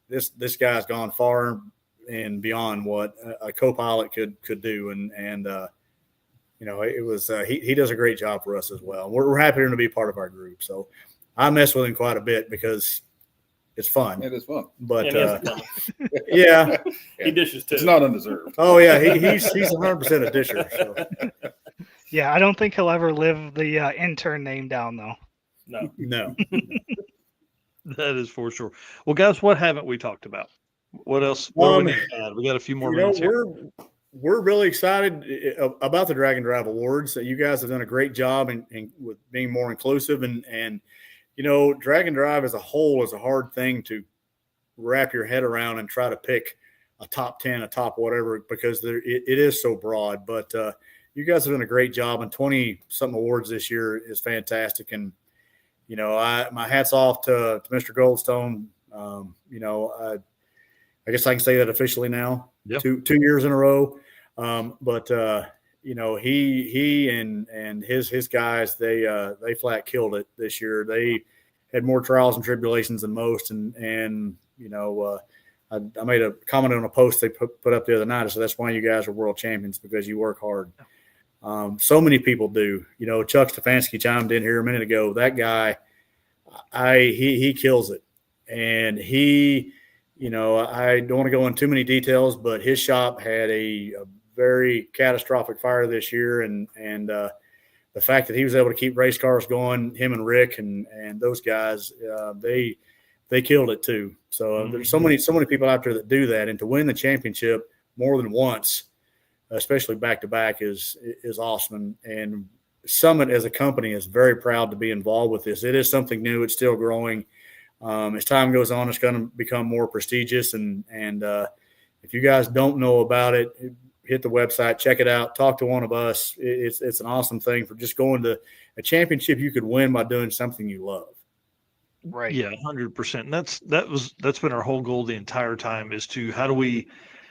this guy's gone far and beyond what a co-pilot could do, and it was he does a great job for us as well. We're happy to be part of our group. So I mess with him quite a bit because it's fun. It is fun. But yeah, he dishes too. It's not undeserved. Oh yeah, he's 100% a disher. So. Yeah, I don't think he'll ever live the intern name down though. No. That is for sure. Well, guys, what haven't we talked about? What else? What do we need to add? We got a few more minutes here. We're really excited about the Drag and Drive Awards. You guys have done a great job in with being more inclusive and Drag and Drive as a whole is a hard thing to wrap your head around and try to pick a top 10, a top whatever, because it is so broad. But you guys have done a great job, and 20-something awards this year is fantastic. And, my hat's off to Mr. Goldstone. I guess I can say that officially now. Yep. 2 years in a row. But he and his guys, they flat killed it this year. They had more trials and tribulations than most. And I made a comment on a post they put up the other night. So that's why you guys are world champions, because you work hard. So many people do. Chuck Stefanski chimed in here a minute ago. That guy, he kills it. And he I don't want to go into too many details, but his shop had a very catastrophic fire this year, and the fact that he was able to keep race cars going, him and Rick and those guys, they killed it too. So there's so many people out there that do that, and to win the championship more than once, especially back to back, is awesome. And Summit as a company is very proud to be involved with this. It is something new. It's still growing. As time goes on, it's going to become more prestigious. And if you guys don't know about it, hit the website, check it out, talk to one of us. It's an awesome thing for just going to a championship you could win by doing something you love. Right. Yeah, 100%. And that's been our whole goal the entire time, is to how do we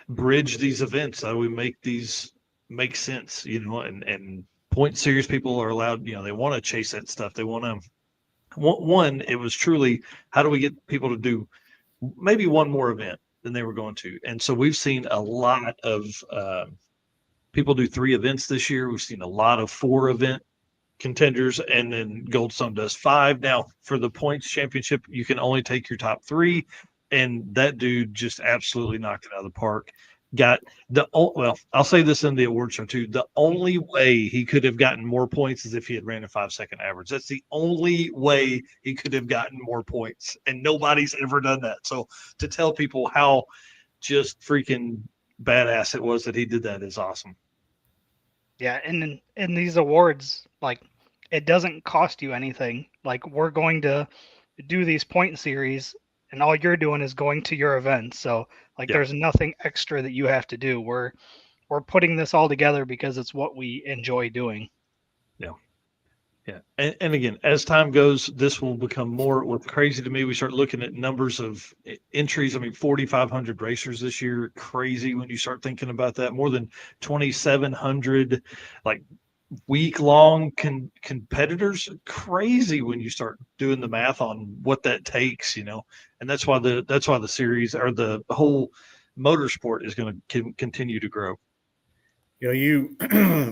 bridge these events? How do we make these make sense? And point series people are allowed, they want to chase that stuff. They want to, one, it was truly, how do we get people to do maybe one more event than they were going to? And so we've seen a lot of people do 3 events this year. We've seen a lot of 4 event contenders, and then Goldstone does 5. Now for the points championship, you can only take your top 3, and that dude just absolutely knocked it out of the park. Got I'll say this in the award show too. The only way he could have gotten more points is if he had ran a 5-second average. That's the only way he could have gotten more points, and nobody's ever done that. So to tell people how just freaking badass it was that he did that is awesome. Yeah, and in these awards, like, it doesn't cost you anything. Like, we're going to do these point series, and all you're doing is going to your event. So, like, there's nothing extra that you have to do. We're putting this all together because it's what we enjoy doing. Yeah. And again, as time goes, this will become more. What's crazy to me, we start looking at numbers of entries. I mean, 4,500 racers this year. Crazy when you start thinking about that. More than 2,700 like week-long competitors. Crazy when you start doing the math on what that takes, and that's why the series, or the whole motorsport, is going to continue to grow. You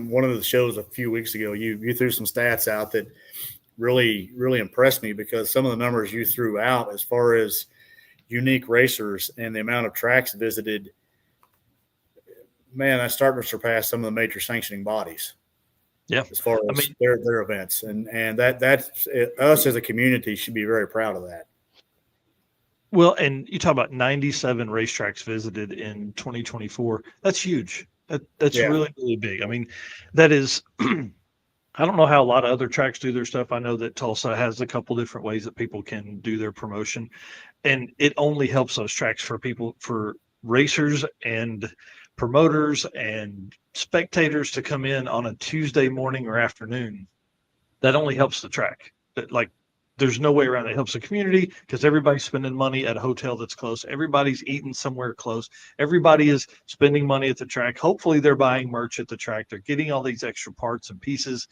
one of the shows a few weeks ago, you threw some stats out that really, really impressed me, because some of the numbers you threw out as far as unique racers and the amount of tracks visited, man, that's starting to surpass some of the major sanctioning bodies. Yeah, as far as their events, and that's us as a community should be very proud of that. Well, and you talk about 97 racetracks visited in 2024. That's huge. That's really, really big. I mean, that is, I don't know how a lot of other tracks do their stuff. I know that Tulsa has a couple different ways that people can do their promotion, and it only helps those tracks for racers and promoters and spectators to come in on a Tuesday morning or afternoon. That only helps the track. There's no way around it. It helps the community because everybody's spending money at a hotel that's close. Everybody's eating somewhere close. Everybody is spending money at the track. Hopefully they're buying merch at the track. They're getting all these extra parts and pieces.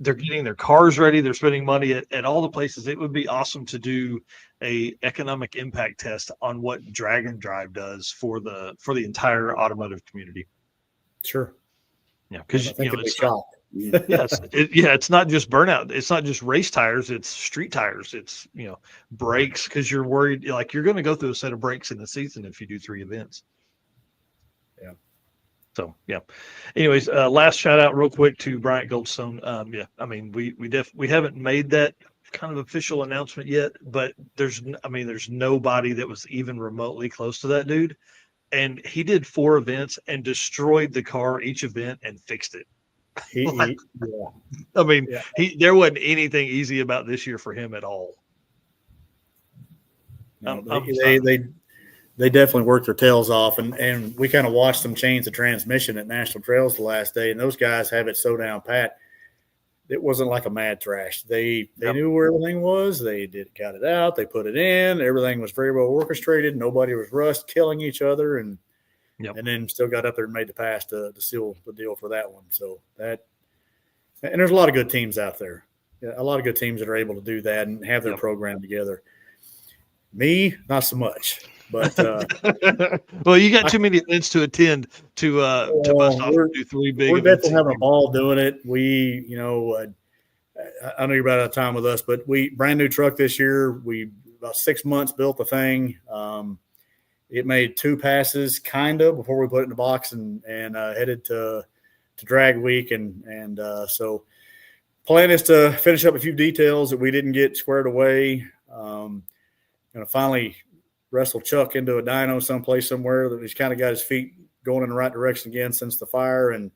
They're getting their cars ready. They're spending money at all the places. It would be awesome to do a economic impact test on what Drag and Drive does for the entire automotive community. Sure. Yeah, because it's it's not just burnout. It's not just race tires. It's street tires. It's brakes, because you're worried you're going to go through a set of brakes in the season if you do 3 events. Yeah. So anyways, last shout out real quick to Bryant Goldstone. I mean, we haven't made that kind of official announcement yet, but there's nobody that was even remotely close to that dude, and he did 4 events and destroyed the car each event and fixed it. There wasn't anything easy about this year for him at all. No, they definitely worked their tails off, and we kind of watched them change the transmission at National Trails the last day, and those guys have it so down pat. It wasn't like a mad trash. They knew where everything was. They got it out. They put it in. Everything was very well orchestrated. Nobody was rushed, killing each other, and then still got up there and made the pass to seal the deal for that one. So and there's a lot of good teams out there. A lot of good teams that are able to do that and have their program together. Me, not so much. But well, you got too many events to attend to bust off and do 3 big we're events. We're definitely having a ball doing it. I know you're about out of time with us, but we brand new truck this year. about 6 months, built the thing. It made 2 passes kind of before we put it in the box and headed to drag week. And so plan is to finish up a few details that we didn't get squared away. Going to finally wrestle Chuck into a dyno someplace somewhere that he's kind of got his feet going in the right direction again since the fire. And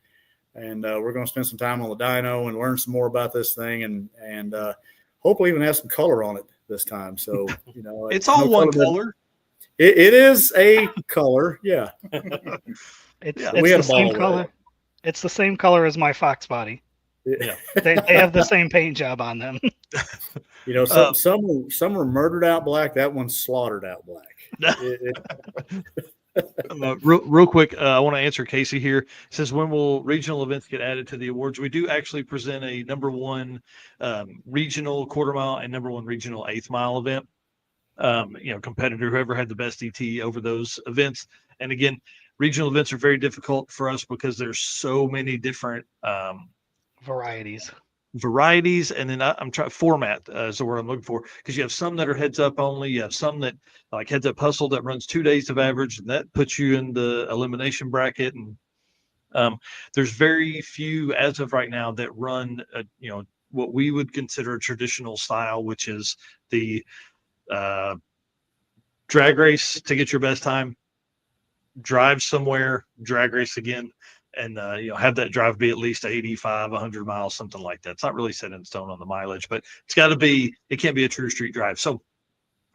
we're going to spend some time on the dyno and learn some more about this thing and hopefully even have some color on it this time. So, it's all one color. It is a color. Yeah. It's We had the a ball same color. It's the same color as my Fox body. Yeah. They have the same paint job on them. Some are murdered out black. That one's slaughtered out black. Real quick, I want to answer Casey here. It says, when will regional events get added to the awards? We do actually present a number 1 regional quarter mile and number 1 regional 1/8 mile event. Competitor, whoever had the best ET over those events. And again, regional events are very difficult for us because there's so many different varieties. And then I'm trying format is the word I'm looking for, because you have some that are heads up only. You have some that like heads up hustle that runs 2 days of average, and that puts you in the elimination bracket. And there's very few as of right now that run what we would consider a traditional style, which is the drag race to get your best time, drive somewhere, drag race again, and have that drive be at least 85, 100 miles, something like that. It's not really set in stone on the mileage, but it's got to be. It can't be a true street drive. So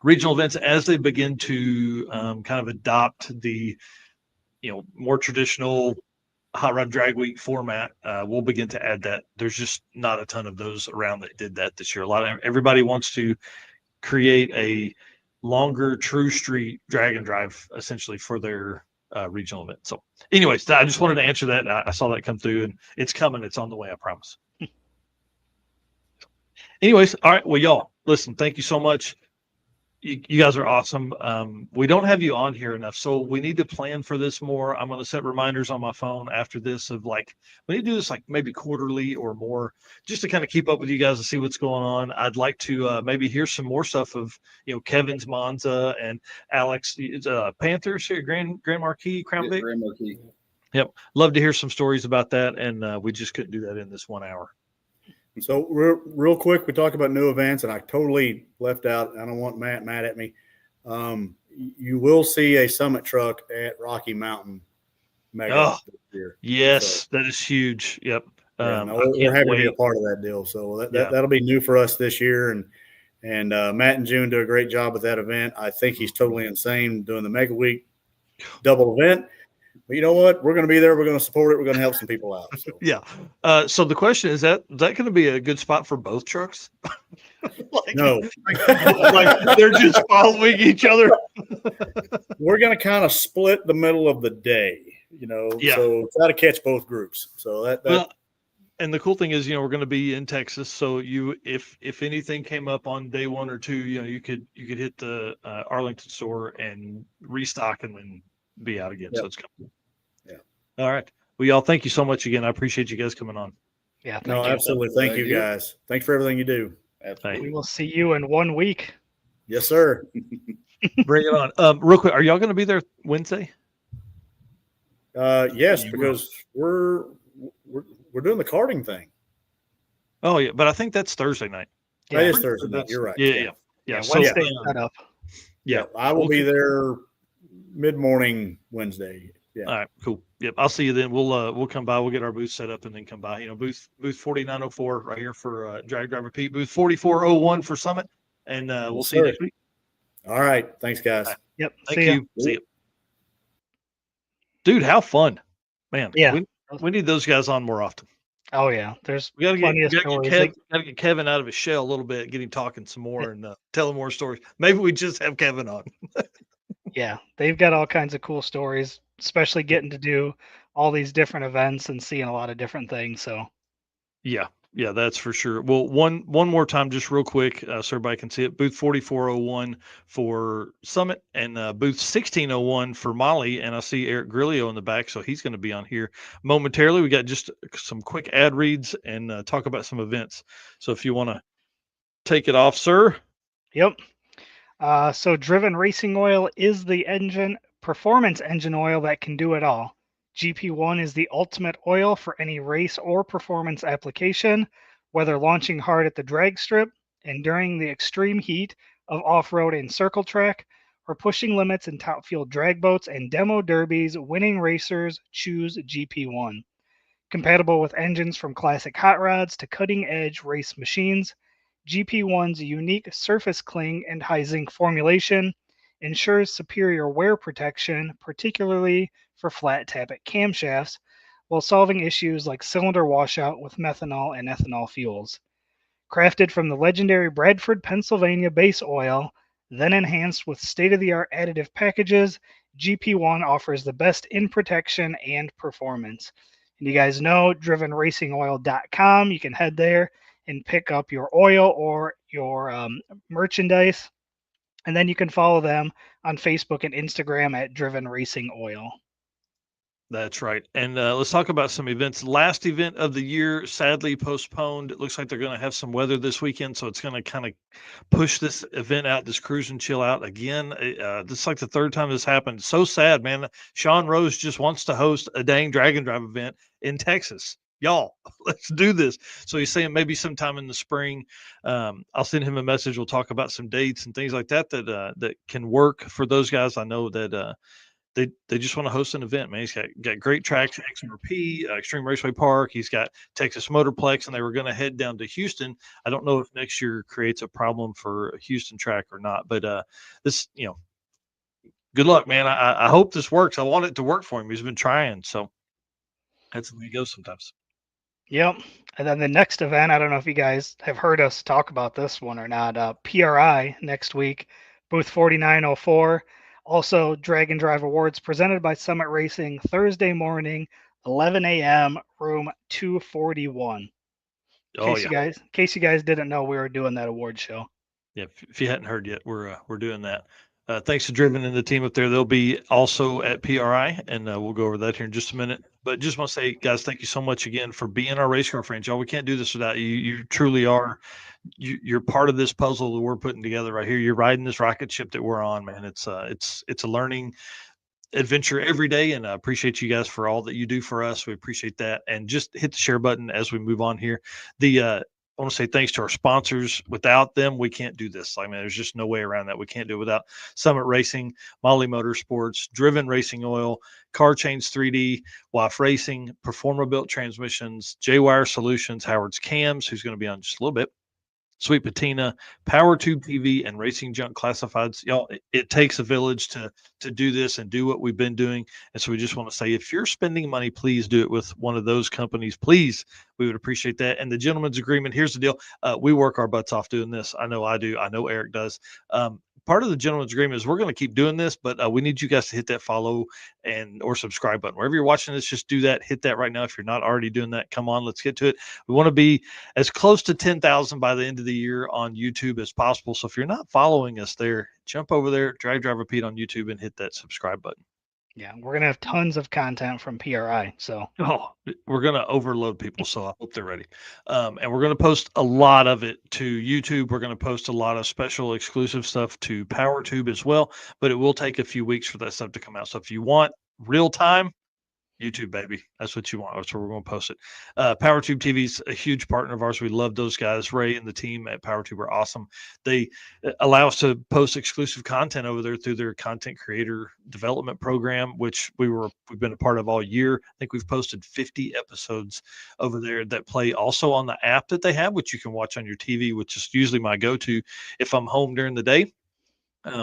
regional events, as they begin to kind of adopt the more traditional hot rod drag week format, we'll begin to add that. There's just not a ton of those around that did that this year. Everybody wants to create a longer true street drag and drive essentially for their regional event. So anyways, I just wanted to answer that. I saw that come through, and it's coming. It's on the way, I promise. Anyways, all right. Well, y'all, listen, thank you so much. You guys are awesome. We don't have you on here enough, so we need to plan for this more. I'm going to set reminders on my phone after this of we need to do this maybe quarterly or more, just to kind of keep up with you guys and see what's going on. I'd like to maybe hear some more stuff of Kevin's Monza and Alex Panthers here, Grand Marquis, Crown Vic. Grand Marquis. Yep, love to hear some stories about that, and we just couldn't do that in this 1 hour. So real quick, we talked about new events, and I totally left out. I don't want Matt mad at me. You will see a summit truck at Rocky Mountain Mega this year. Yes, so, that is huge. Yep. We're happy to be a part of that deal. So that'll be new for us this year. And Matt and June do a great job with that event. I think he's totally insane doing the Mega Week double event. But you know what? We're going to be there. We're going to support it. We're going to help some people out. So. Yeah. So the question is that going to be a good spot for both trucks? No. They're just following each other. We're going to kind of split the middle of the day, Yeah. So try to catch both groups. So that well, and the cool thing is, we're going to be in Texas. So if anything came up on day 1 or 2, you could hit the Arlington store and restock and then be out again. Yep. So it's coming. Yeah. All right. Well, y'all, thank you so much again. I appreciate you guys coming on. Yeah. Absolutely. Thank you guys. Thanks for everything you do. We will see you in 1 week. Yes, sir. Bring it on. Real quick, are y'all going to be there Wednesday? Yes, because we're doing the karting thing. Oh yeah, but I think that's Thursday night. Yeah, that is Thursday night. You're right. Yeah. Wednesday set up. Yeah, I will be there mid-morning Wednesday. Yeah. All right, cool. Yep, I'll see you then. We'll come by. We'll get our booth set up and then come by. Booth 4904 right here for Drag Driver Pete. Booth 4401 for Summit, and we'll see you next week. All right, thanks, guys. Right. Yep. Thank you. See you, dude. How fun, man. Yeah, we need those guys on more often. Oh yeah, there's we gotta plenty of stories. Get Kevin out of his shell a little bit, get him talking some more, and tell him more stories. Maybe we just have Kevin on. Yeah, they've got all kinds of cool stories, especially getting to do all these different events and seeing a lot of different things. So, yeah, that's for sure. Well, one more time, just real quick, so everybody can see it. Booth 4401 for Summit and booth 1601 for Mahle. And I see Eric Grilliot in the back, so he's going to be on here momentarily. We got just some quick ad reads and talk about some events. So if you want to take it off, sir. Yep. So Driven Racing Oil is the performance engine oil that can do it all. GP1 is the ultimate oil for any race or performance application, whether launching hard at the drag strip, enduring the extreme heat of off-road and circle track, or pushing limits in top fuel drag boats and demo derbies. Winning racers choose GP1. Compatible with engines from classic hot rods to cutting-edge race machines, GP1's unique surface cling and high zinc formulation ensures superior wear protection, particularly for flat tappet camshafts, while solving issues like cylinder washout with methanol and ethanol fuels. Crafted from the legendary Bradford, Pennsylvania base oil, then enhanced with state-of-the-art additive packages, GP1 offers the best in protection and performance. And you guys know drivenracingoil.com. You can head there and pick up your oil or your merchandise. And then you can follow them on Facebook and Instagram at Driven Racing Oil. That's right. And let's talk about some events. Last event of the year, sadly postponed. It looks like they're going to have some weather this weekend, so it's going to kind of push this event out, this cruise and chill out again. This is like the third time this happened. So sad, man. Sean Rose just wants to host a dang Dragon Drive event in Texas. Y'all, let's do this. So he's saying maybe sometime in the spring. I'll send him a message. We'll talk about some dates and things like that that can work for those guys. I know that they just want to host an event, man. He's got great tracks, XMRP, Extreme Raceway Park. He's got Texas Motorplex, and they were going to head down to Houston. I don't know if next year creates a problem for a Houston track or not, but this, good luck, man. I hope this works. I want it to work for him. He's been trying, so that's the way it goes sometimes. Yep. And then the next event, I don't know if you guys have heard us talk about this one or not. PRI next week, booth 4904. Also, Drag and Drive Awards presented by Summit Racing Thursday morning, 11 a.m., room 241. In case you guys didn't know, we were doing that award show. Yeah, if you hadn't heard yet, we're doing that. Thanks to Driven and the team up there. They'll be also at PRI, and we'll go over that here in just a minute. But just want to say, guys, thank you so much again for being our race car friends. Y'all, we can't do this without you. You truly are. You're part of this puzzle that we're putting together right here. You're riding this rocket ship that we're on, man. It's a learning adventure every day, and I appreciate you guys for all that you do for us. We appreciate that. And just hit the share button as we move on here. I want to say thanks to our sponsors. Without them, we can't do this. I mean, there's just no way around that. We can't do it without Summit Racing, Mahle Motorsports, Driven Racing Oil, Car Chains 3D, WAF Racing, Performa Built Transmissions, J-Wire Solutions, Howard's Cams, who's going to be on just a little bit, Sweet Patina, Power Tube TV, and Racing Junk Classifieds. Y'all, it takes a village to do this and do what we've been doing. And so we just want to say, if you're spending money, please do it with one of those companies. Please, we would appreciate that. And the gentleman's agreement, here's the deal. We work our butts off doing this. I know I do. I know Eric does. Part of the gentleman's agreement is we're going to keep doing this, but we need you guys to hit that follow or subscribe button. Wherever you're watching this, just do that. Hit that right now. If you're not already doing that, come on, let's get to it. We want to be as close to 10,000 by the end of the year on YouTube as possible. So if you're not following us there, jump over there, Drag Driver Pete on YouTube, and hit that subscribe button. Yeah, we're going to have tons of content from PRI. So we're going to overload people. So I hope they're ready. And we're going to post a lot of it to YouTube. We're going to post a lot of special exclusive stuff to PowerTube as well. But it will take a few weeks for that stuff to come out. So if you want real time, YouTube, baby. That's what you want. That's where we're going to post it. PowerTube TV is a huge partner of ours. We love those guys. Ray and the team at PowerTube are awesome. They allow us to post exclusive content over there through their content creator development program, which we've been a part of all year. I think we've posted 50 episodes over there that play also on the app that they have, which you can watch on your TV, which is usually my go-to if I'm home during the day.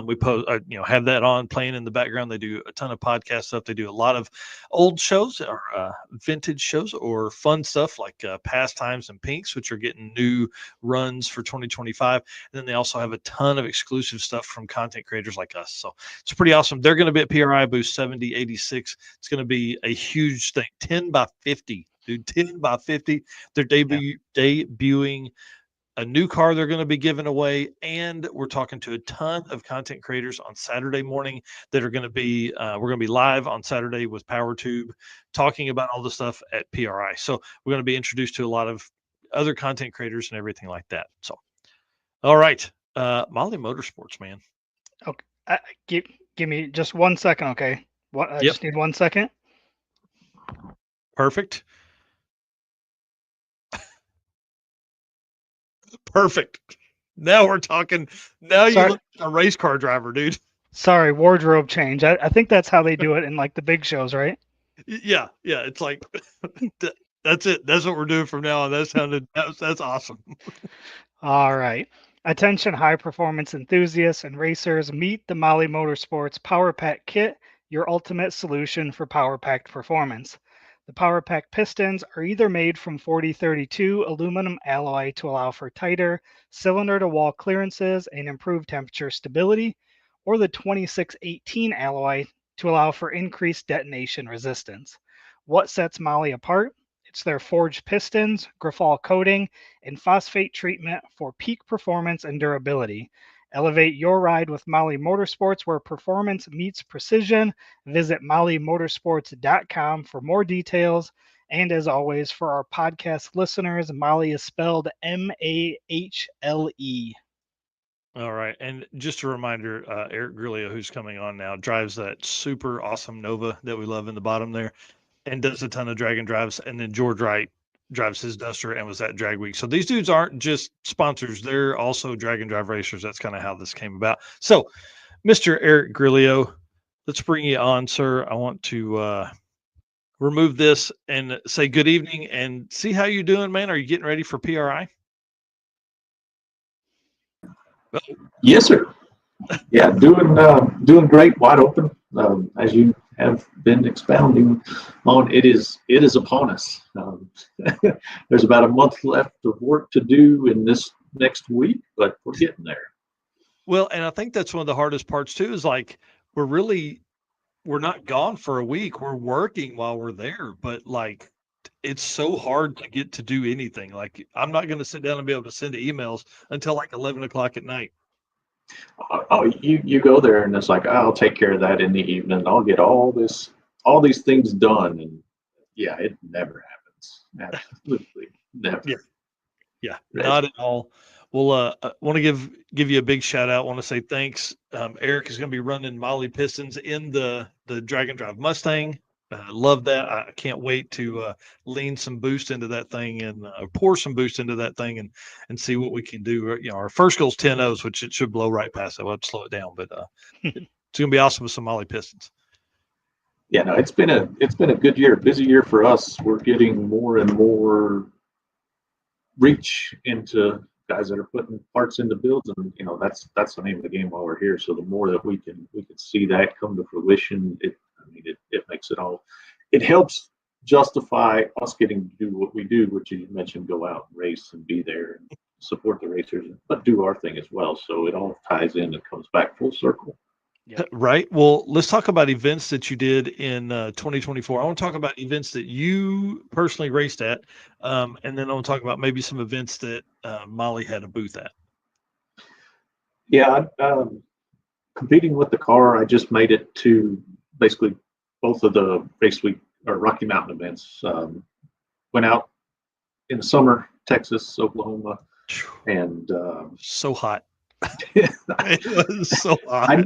We have that on playing in the background. They do a ton of podcast stuff. They do a lot of old shows or vintage shows or fun stuff like Pastimes and Pinks, which are getting new runs for 2025. And then they also have a ton of exclusive stuff from content creators like us. So it's pretty awesome. They're going to be at PRI booth 7086. It's going to be a huge thing. 10 by 50, dude. 10 by 50. They're debuting a new car they're going to be giving away, and we're talking to a ton of content creators on Saturday morning that are going to be we're going to be live on Saturday with PowerTube talking about all the stuff at PRI. So we're going to be introduced to a lot of other content creators and everything like that. So all right, Mahle Motorsports, man. Give me just 1 second, okay? I Yep. just need 1 second. Perfect. Perfect. Now we're talking. Now you Sorry. look like a race car driver, dude. Sorry, wardrobe change. I think that's how they do it in like the big shows, right? Yeah. It's like that's it. That's what we're doing from now on. That's awesome. All right. Attention high performance enthusiasts and racers, meet the Mahle Motorsports Power Pack Kit, your ultimate solution for power packed performance. The Power Pack pistons are either made from 4032 aluminum alloy to allow for tighter cylinder to wall clearances and improved temperature stability, or the 2618 alloy to allow for increased detonation resistance. What sets Mahle apart? It's their forged pistons, Grafal coating, and phosphate treatment for peak performance and durability. Elevate your ride with Mahle Motorsports, where performance meets precision. Visit MahleMotorsports.com for more details. And as always, for our podcast listeners, Mahle is spelled Mahle. All right. And just a reminder, Eric Grilliot, who's coming on now, drives that super awesome Nova that we love in the bottom there and does a ton of drag and drives. And then George Wright drives his Duster and was at Drag Week. So these dudes aren't just sponsors. They're also drag and drive racers. That's kind of how this came about. So, Mr. Eric Grilliot, let's bring you on, sir. I want to remove this and say good evening and see how you're doing, man. Are you getting ready for PRI? Yes, sir. Yeah, doing great, wide open. As you have been expounding on, it is upon us. There's about a month left of work to do in this next week, but we're getting there. Well, and I think that's one of the hardest parts too, is like we're not gone for a week. We're working while we're there, but like it's so hard to get to do anything. Like I'm not going to sit down and be able to send emails until like 11 o'clock at night. Oh, you go there and it's like, I'll take care of that in the evening. I'll get all these things done, and yeah, it never happens. Absolutely never. Yeah, not at all. Well, I want to give you a big shout out. I want to say thanks. Eric is going to be running Mahle pistons in the Drag and Drive Mustang. Love that. I can't wait to lean some boost into that thing and pour some boost into that thing and see what we can do. You know, our first goal is 10-0s, which it should blow right past that. We'll have to slow it down, but it's going to be awesome with some Mahle pistons. Yeah, no, it's been a good year, busy year for us. We're getting more and more reach into guys that are putting parts into builds, and you know that's the name of the game while we're here. So the more that we can see that come to fruition, it makes it all. It helps justify us getting to do what we do, which you mentioned, go out and race and be there and support the racers, but do our thing as well. So it all ties in and comes back full circle. Yeah. Right. Well, let's talk about events that you did in 2024. I want to talk about events that you personally raced at, and then I want to talk about maybe some events that Mahle had a booth at. Yeah, competing with the car, I just made it to basically both of the Race Week or Rocky Mountain events. Went out in the summer, Texas, Oklahoma, and so hot. It was so hot.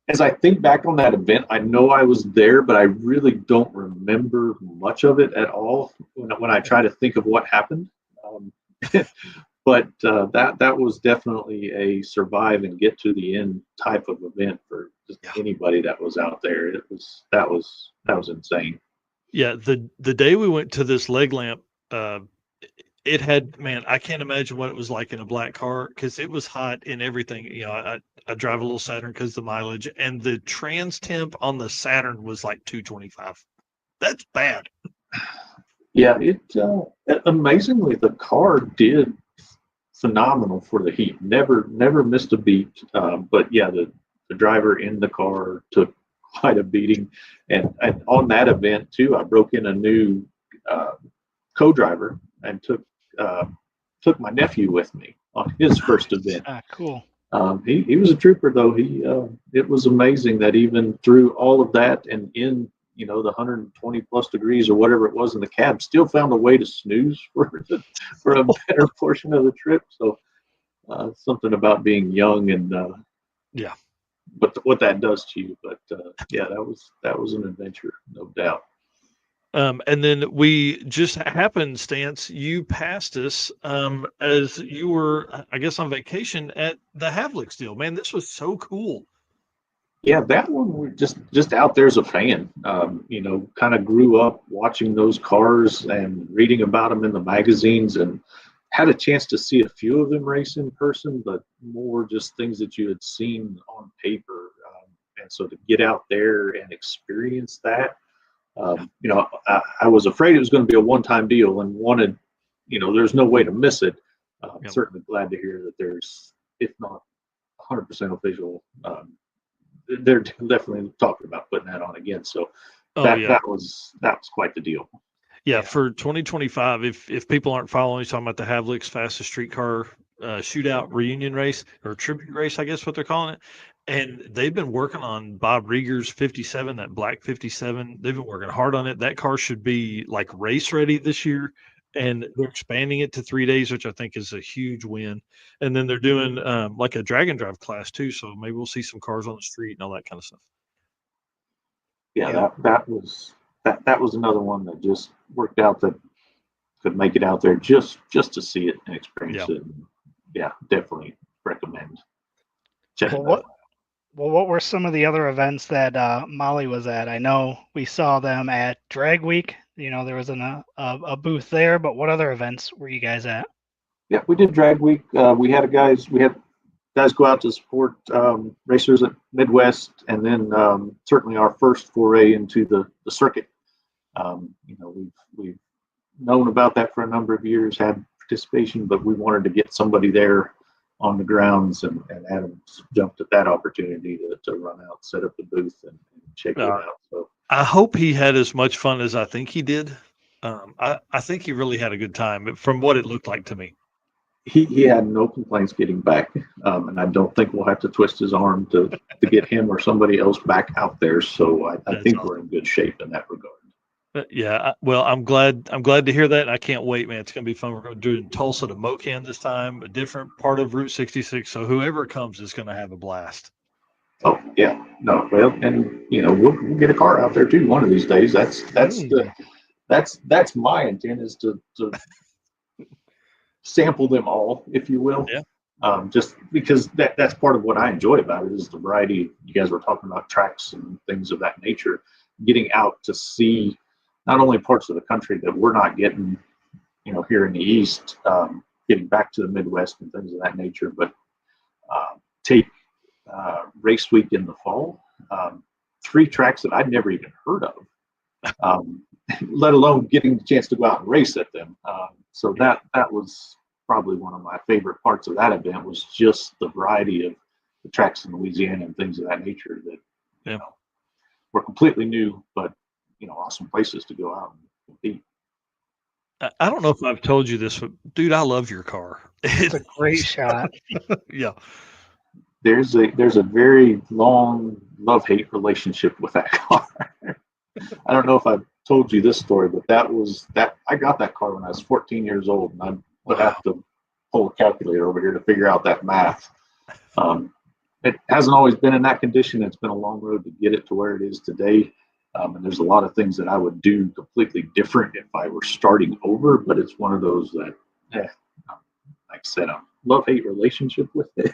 As I think back on that event, I know I was there, but I really don't remember much of it at all when I try to think of what happened. But that was definitely a survive and get to the end type of event for just anybody that was out there. That was insane. Yeah, the day we went to this leg lamp, it had, man, I can't imagine what it was like in a black car because it was hot in everything. You know, I drive a little Saturn because of the mileage, and the trans temp on the Saturn was like 225. That's bad. Yeah, amazingly the car did phenomenal for the heat. Never missed a beat. But yeah, the driver in the car took quite a beating, and on that event too, I broke in a new co-driver and took my nephew with me on his first event. Cool. He was a trooper though. It was amazing that even through all of that and in the 120 plus degrees or whatever it was in the cab, still found a way to snooze for a better portion of the trip. So something about being young and what that does to you. But yeah, that was an adventure, no doubt. And then we just happenstance, you passed us as you were, I guess, on vacation at the Havlicks deal. Man, this was so cool. Yeah, that one we're just out there as a fan. You know, kind of grew up watching those cars and reading about them in the magazines, and had a chance to see a few of them race in person, but more just things that you had seen on paper. And so to get out there and experience that, you know, I was afraid it was going to be a one-time deal and wanted, you know, there's no way to miss it. Yep. Certainly glad to hear that there's, if not 100% official, they're definitely talking about putting that on again. So that was quite the deal. Yeah, for 2025, if people aren't following, he's talking about the Havlicks fastest street car shootout reunion race, or tribute race, I guess what they're calling it. And they've been working on Bob Rieger's 57, that black 57. They've been working hard on it. That car should be like race ready this year. And they're expanding it to 3 days, which I think is a huge win. And then they're doing like a drag and drive class too. So maybe we'll see some cars on the street and all that kind of stuff. Yeah, that was another one that just worked out, that could make it out there just to see it and experience it. And yeah, definitely recommend checking it out. What were some of the other events that Mahle was at? I know we saw them at Drag Week. You know, there was a booth there, but what other events were you guys at? Yeah, we did Drag Week. We had guys go out to support racers at Midwest, and then certainly our first foray into the circuit. You know, we've known about that for a number of years, had participation, but we wanted to get somebody there on the grounds, and Adam jumped at that opportunity to run out, set up the booth, and check it out. So I hope he had as much fun as I think he did. I think he really had a good time from what it looked like to me. He had no complaints getting back, and I don't think we'll have to twist his arm to get him or somebody else back out there. So I think we're in good shape in that regard. Yeah, well, I'm glad to hear that. I can't wait, man. It's going to be fun. We're going to do Tulsa to Mocan this time, a different part of Route 66. So whoever comes is going to have a blast. Oh yeah, no, well, and you know, we'll get a car out there too one of these days. That's my intent, is to sample them all, if you will. Yeah. Just because that's part of what I enjoy about it, is the variety. You guys were talking about tracks and things of that nature. Getting out to see not only parts of the country that we're not getting, you know, here in the East, getting back to the Midwest and things of that nature, but take race week in the fall, 3 tracks that I'd never even heard of, let alone getting the chance to go out and race at them. So that was probably one of my favorite parts of that event, was just the variety of the tracks in Louisiana and things of that nature that, you know, were completely new, but, you know, awesome places to go out and compete. I don't know if I've told you this, but dude, I love your car. It's a great shot. Yeah. There's a very long love-hate relationship with that car. I don't know if I've told you this story, but I got that car when I was 14 years old, and I would have to pull a calculator over here to figure out that math. It hasn't always been in that condition. It's been a long road to get it to where it is today. And there's a lot of things that I would do completely different if I were starting over, but it's one of those that, like I said, a love-hate relationship with it.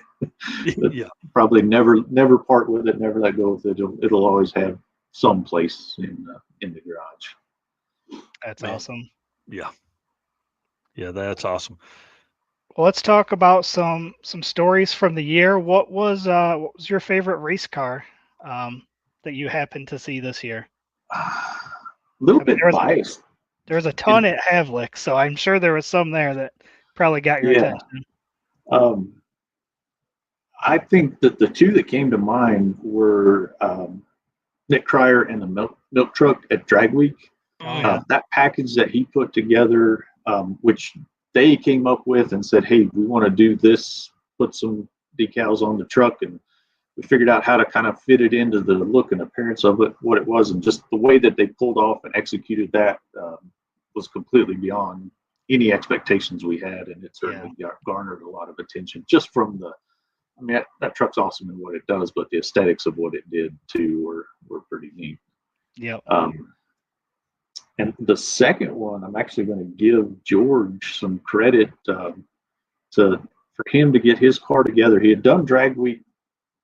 Yeah. Probably never part with it, never let go with it. It'll always have some place in the garage. That's awesome. Yeah. Yeah, that's awesome. Well, let's talk about some stories from the year. What was your favorite race car that you happened to see this year? A little bit biased. There's a ton at Havlicks, so I'm sure there was some there that probably got your attention. I think that the 2 that came to mind were Nick Cryer and the milk truck at Drag Week. That package that he put together, which they came up with and said, hey, we want to do this, put some decals on the truck, and we figured out how to kind of fit it into the look and appearance of it, what it was, and just the way that they pulled off and executed that was completely beyond any expectations we had, and it certainly garnered a lot of attention just from I mean, that truck's awesome in what it does, but the aesthetics of what it did too were pretty neat. Yep. And the second one, I'm actually going to give George some credit for him to get his car together. He had done drag week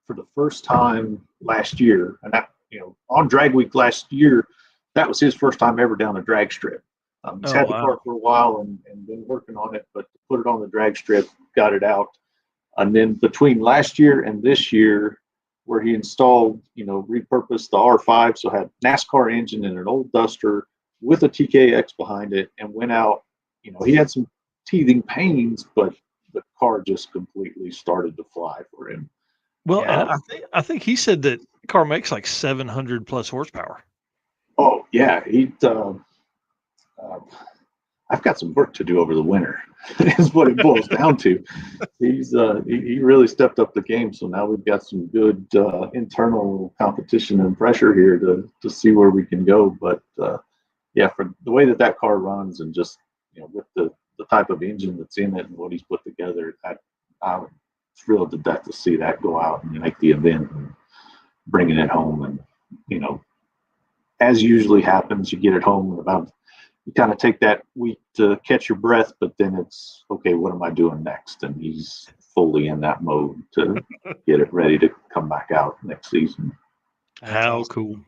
for the first time last year, and that, on drag week last year, that was his first time ever down a drag strip. He's had the car for a while and been working on it, but to put it on the drag strip, got it out. And then between last year and this year, where he installed, repurposed the R5, so had NASCAR engine and an old Duster with a TKX behind it, and went out. He had some teething pains, but the car just completely started to fly for him. Well, and I think he said that car makes like 700 plus horsepower. Oh yeah, I've got some work to do over the winter. Is what it boils down to. He really stepped up the game, so now we've got some good internal competition and pressure here to see where we can go. But yeah, for the way that car runs, and just with the type of engine that's in it and what he's put together, I'm thrilled to death to see that go out and make the event and bringing it home. And as usually happens, you get it home and you kind of take that week to catch your breath, but then it's okay, what am I doing next? And he's fully in that mode to get it ready to come back out next season. How cool.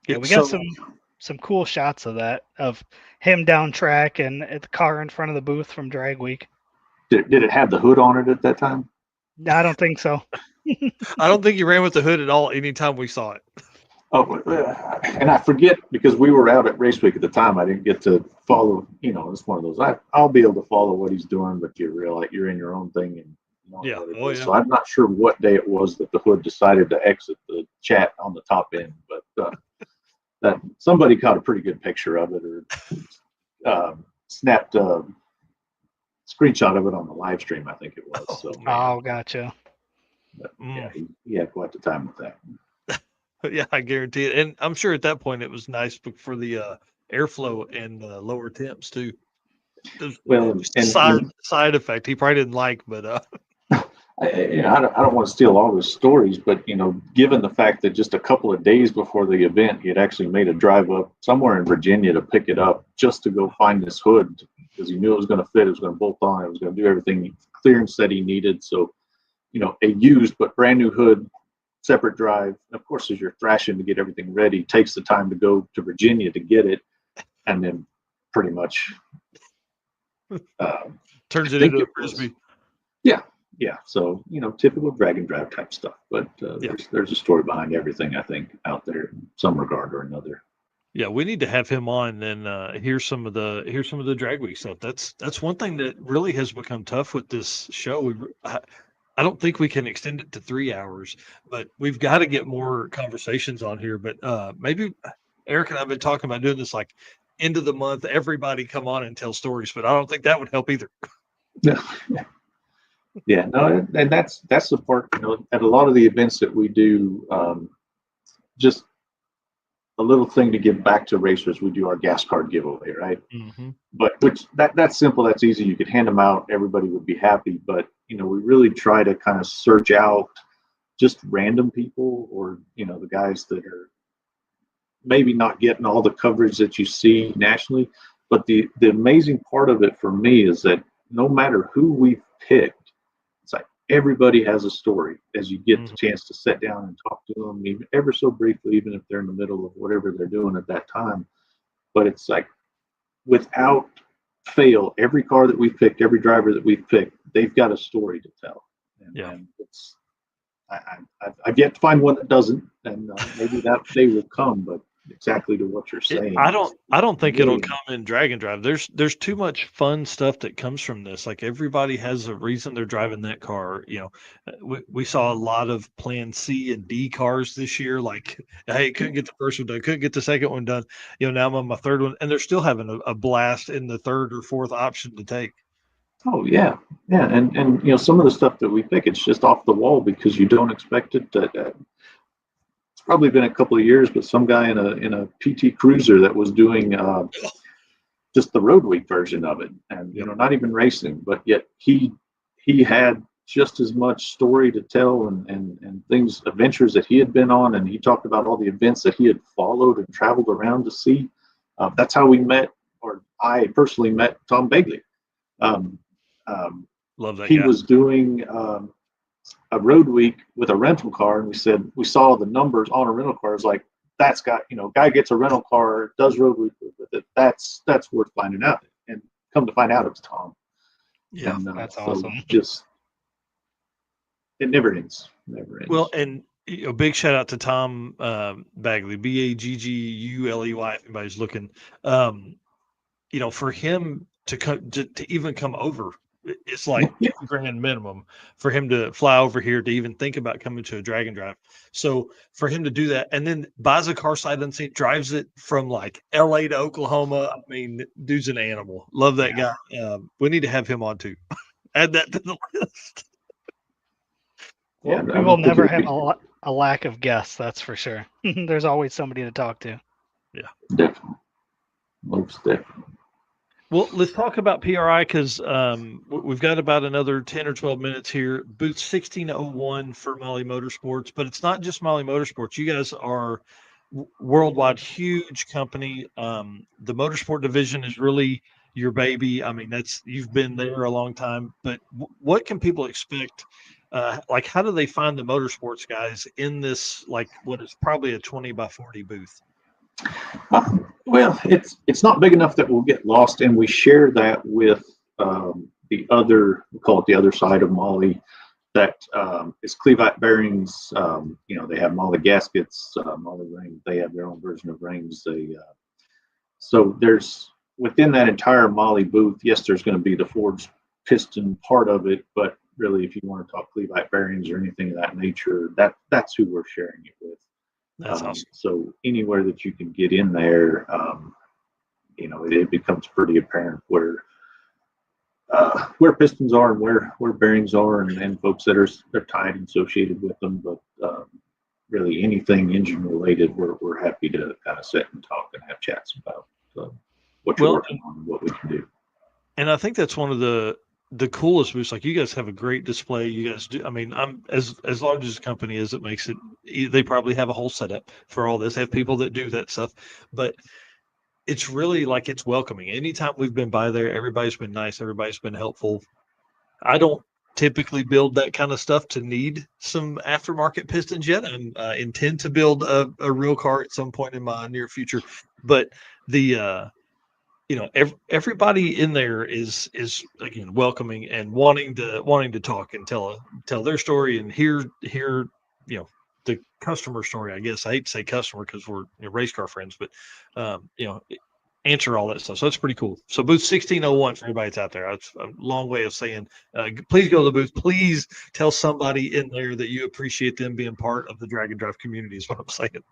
Yeah, we got some cool shots of that, of him down track and the car in front of the booth from drag week. Did it have the hood on it at that time? No, I don't think so. I don't think he ran with the hood at all anytime we saw it. Oh, and I forget, because we were out at race week at the time. I didn't get to follow. It's one of those. I'll be able to follow what he's doing, but you're in your own thing, and yeah. Yeah. So I'm not sure what day it was that the hood decided to exit the chat on the top end, but that somebody caught a pretty good picture of it, or snapped a screenshot of it on the live stream, I think it was. So, Gotcha. But, yeah, he had quite the time with that. Yeah, I guarantee it. And I'm sure at that point it was nice for the airflow and lower temps too. Well, and side effect he probably didn't like, but I don't want to steal all his stories, but given the fact that just a couple of days before the event, he had actually made a drive up somewhere in Virginia to pick it up just to go find this hood, because he knew it was going to fit, it was going to bolt on, it was going to do everything clearance that he needed. So, a used but brand new hood, separate drive. Of course, as you're thrashing to get everything ready, takes the time to go to Virginia to get it, and then pretty much turns it into a frisbee. Yeah. So typical drag and drive type stuff. But there's a story behind everything, I think, out there in some regard or another. Yeah, we need to have him on and hear some of the drag week stuff. That's one thing that really has become tough with this show. I don't think we can extend it to 3 hours, but we've got to get more conversations on here. But maybe Eric and I have been talking about doing this like end of the month. Everybody come on and tell stories, but I don't think that would help either. Yeah, no, and that's the part. At a lot of the events that we do, just a little thing to give back to racers. We do our gas card giveaway, right? Mm-hmm. But that's simple, that's easy. You could hand them out, everybody would be happy. But we really try to kind of search out just random people, or the guys that are maybe not getting all the coverage that you see nationally. But the amazing part of it for me is that no matter who we've picked, it's like everybody has a story as you get the chance to sit down and talk to them, even ever so briefly, even if they're in the middle of whatever they're doing at that time. But it's like, without fail, every car that we've picked, every driver that we've picked, they've got a story to tell. And it's, I've yet to find one that doesn't, and maybe that day will come. But exactly to what you're saying, I don't think it'll come in drag and drive. There's too much fun stuff that comes from this. Like, everybody has a reason they're driving that car. We saw a lot of plan C and D cars this year. Like, hey, couldn't get the first one done, couldn't get the second one done. Now I'm on my third one, and they're still having a blast in the third or fourth option to take. Oh yeah, and some of the stuff that we pick, it's just off the wall because you don't expect it. It's probably been a couple of years, but some guy in a PT Cruiser that was doing just the road week version of it, and not even racing, but yet he had just as much story to tell and things, adventures that he had been on. And he talked about all the events that he had followed and traveled around to see. That's how we met, or I personally met Tom Bagley. Love that He guy. was doing a road week with a rental car, and we saw the numbers on a rental car. It's like, that's got, guy gets a rental car, does road week with it. That's worth finding out. And come to find out, it's Tom. Yeah, And, that's so awesome. Just it never ends. Never ends. Well, and big shout out to Tom Bagley, Bagguley. If anybody's looking, for him to come to even come over, it's like $2,000 minimum for him to fly over here to even think about coming to a drag and drive. So for him to do that, and then buys a car sight unseen, drives it from like LA to Oklahoma. I mean, dude's an animal. Love that guy. We need to have him on too. Add that to the list. Well, we will never have a lack of guests, that's for sure. There's always somebody to talk to. Yeah, definitely. Most definitely. Well, let's talk about PRI because we've got about another 10 or 12 minutes here. Booth 1601 for Mahle Motorsports, but it's not just Mahle Motorsports. You guys are worldwide, huge company. The motorsport division is really your baby. I mean, you've been there a long time, but what can people expect? Like, how do they find the motorsports guys in this, like, what is probably a 20 by 40 booth? Well, it's not big enough that we'll get lost, and we share that with the other, we call it the other side of Mahle, that is Cleveite bearings. They have Mahle gaskets, Mahle rings. They have their own version of rings. So there's within that entire Mahle booth. Yes, there's going to be the forged piston part of it, but really, if you want to talk Cleveite bearings or anything of that nature, that's who we're sharing it with. That's awesome. So anywhere that you can get in there, it becomes pretty apparent where pistons are and where bearings are, and folks that are tied and associated with them. But really, anything engine related, we're happy to kind of sit and talk and have chats about what you're working on and what we can do. And I think that's one of the coolest booths. Like, you guys have a great display. You guys do. I mean, I'm as large as a company as it makes it. They probably have a whole setup for all this. They have people that do that stuff, but it's really like it's welcoming. Anytime we've been by there, everybody's been nice. Everybody's been helpful. I don't typically build that kind of stuff to need some aftermarket pistons yet. I intend to build a real car at some point in my near future, but the everybody in there is again welcoming and wanting to talk and tell their story and hear the customer story. I guess I hate to say customer because we're race car friends, but answer all that stuff. So that's pretty cool. So booth 1601 for everybody that's out there. That's a long way of saying please go to the booth. Please tell somebody in there that you appreciate them being part of the drag and drive community is what I'm saying.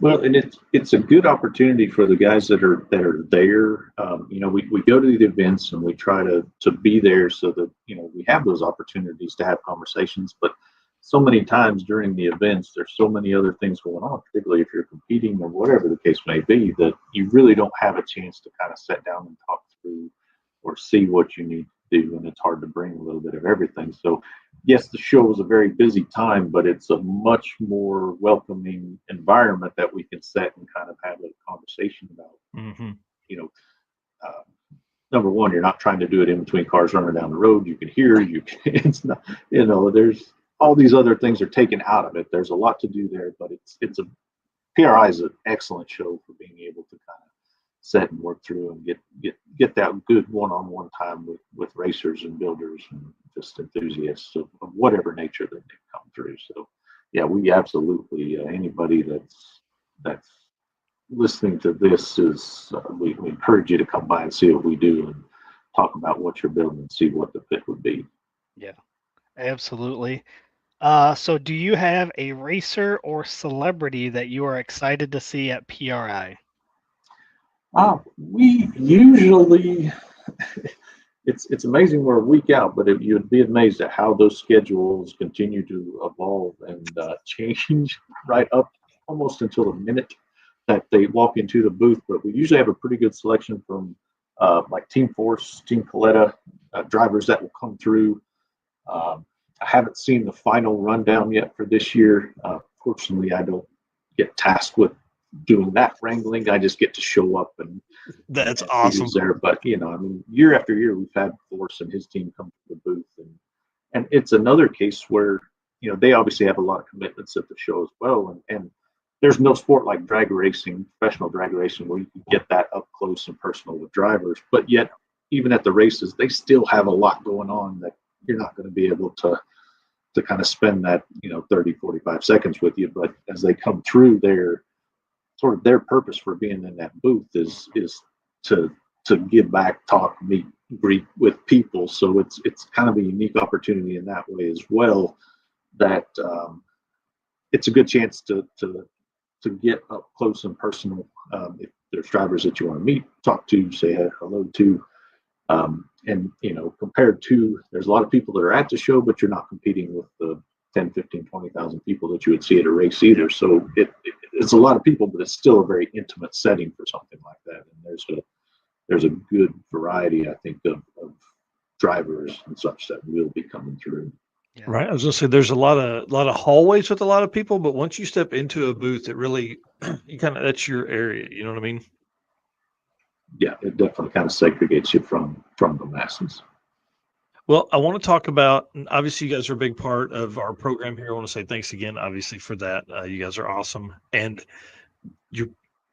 Well, and it's a good opportunity for the guys that are there. We go to the events and we try to be there so that we have those opportunities to have conversations. But so many times during the events, there's so many other things going on, particularly if you're competing or whatever the case may be, that you really don't have a chance to kind of sit down and talk through or see what you need to do. And it's hard to bring a little bit of everything. So yes, the show was a very busy time, but it's a much more welcoming environment that we can sit and kind of have a conversation about. Mm-hmm. Number one, you're not trying to do it in between cars running down the road. You can hear, it's not, there's all these other things are taken out of it. There's a lot to do there, but PRI is an excellent show for being able to kind of sit and work through and get that good one-on-one time with racers and builders and just enthusiasts of whatever nature that they come through. So yeah, we absolutely anybody that's listening to this is we encourage you to come by and see what we do and talk about what you're building and see what the fit would be. Yeah, absolutely. So do you have a racer or celebrity that you are excited to see at PRI? We usually, it's amazing we're a week out, but you'd be amazed at how those schedules continue to evolve and change right up almost until the minute that they walk into the booth. But we usually have a pretty good selection from like Team Force, Team Coletta, drivers that will come through. I haven't seen the final rundown yet for this year. Fortunately, I don't get tasked with doing that wrangling. I just get to show up and That's see awesome. who's there. But I mean, year after year, we've had Force and his team come to the booth, and it's another case where they obviously have a lot of commitments at the show as well, and there's no sport like drag racing, professional drag racing, where you can get that up close and personal with drivers. But yet, even at the races, they still have a lot going on that you're not going to be able to kind of spend that 30, 45 seconds with you. But as they come through, their purpose for being in that booth is to give back, talk, meet, greet with people. So it's kind of a unique opportunity in that way as well, that it's a good chance to get up close and personal. If there's drivers that you want to meet, talk to, say hello to, and compared to, there's a lot of people that are at the show, but you're not competing with the 10, 15, 20,000 people that you would see at a race either. So it's a lot of people, but it's still a very intimate setting for something like that. And there's a good variety, I think, of drivers and such that will be coming through. Yeah. Right. I was gonna say there's a lot of hallways with a lot of people, but once you step into a booth, it really that's your area. You know what I mean? Yeah, it definitely kind of segregates you from the masses. Well, I want to talk about, and obviously you guys are a big part of our program here. I want to say thanks again, obviously, for that. You guys are awesome. And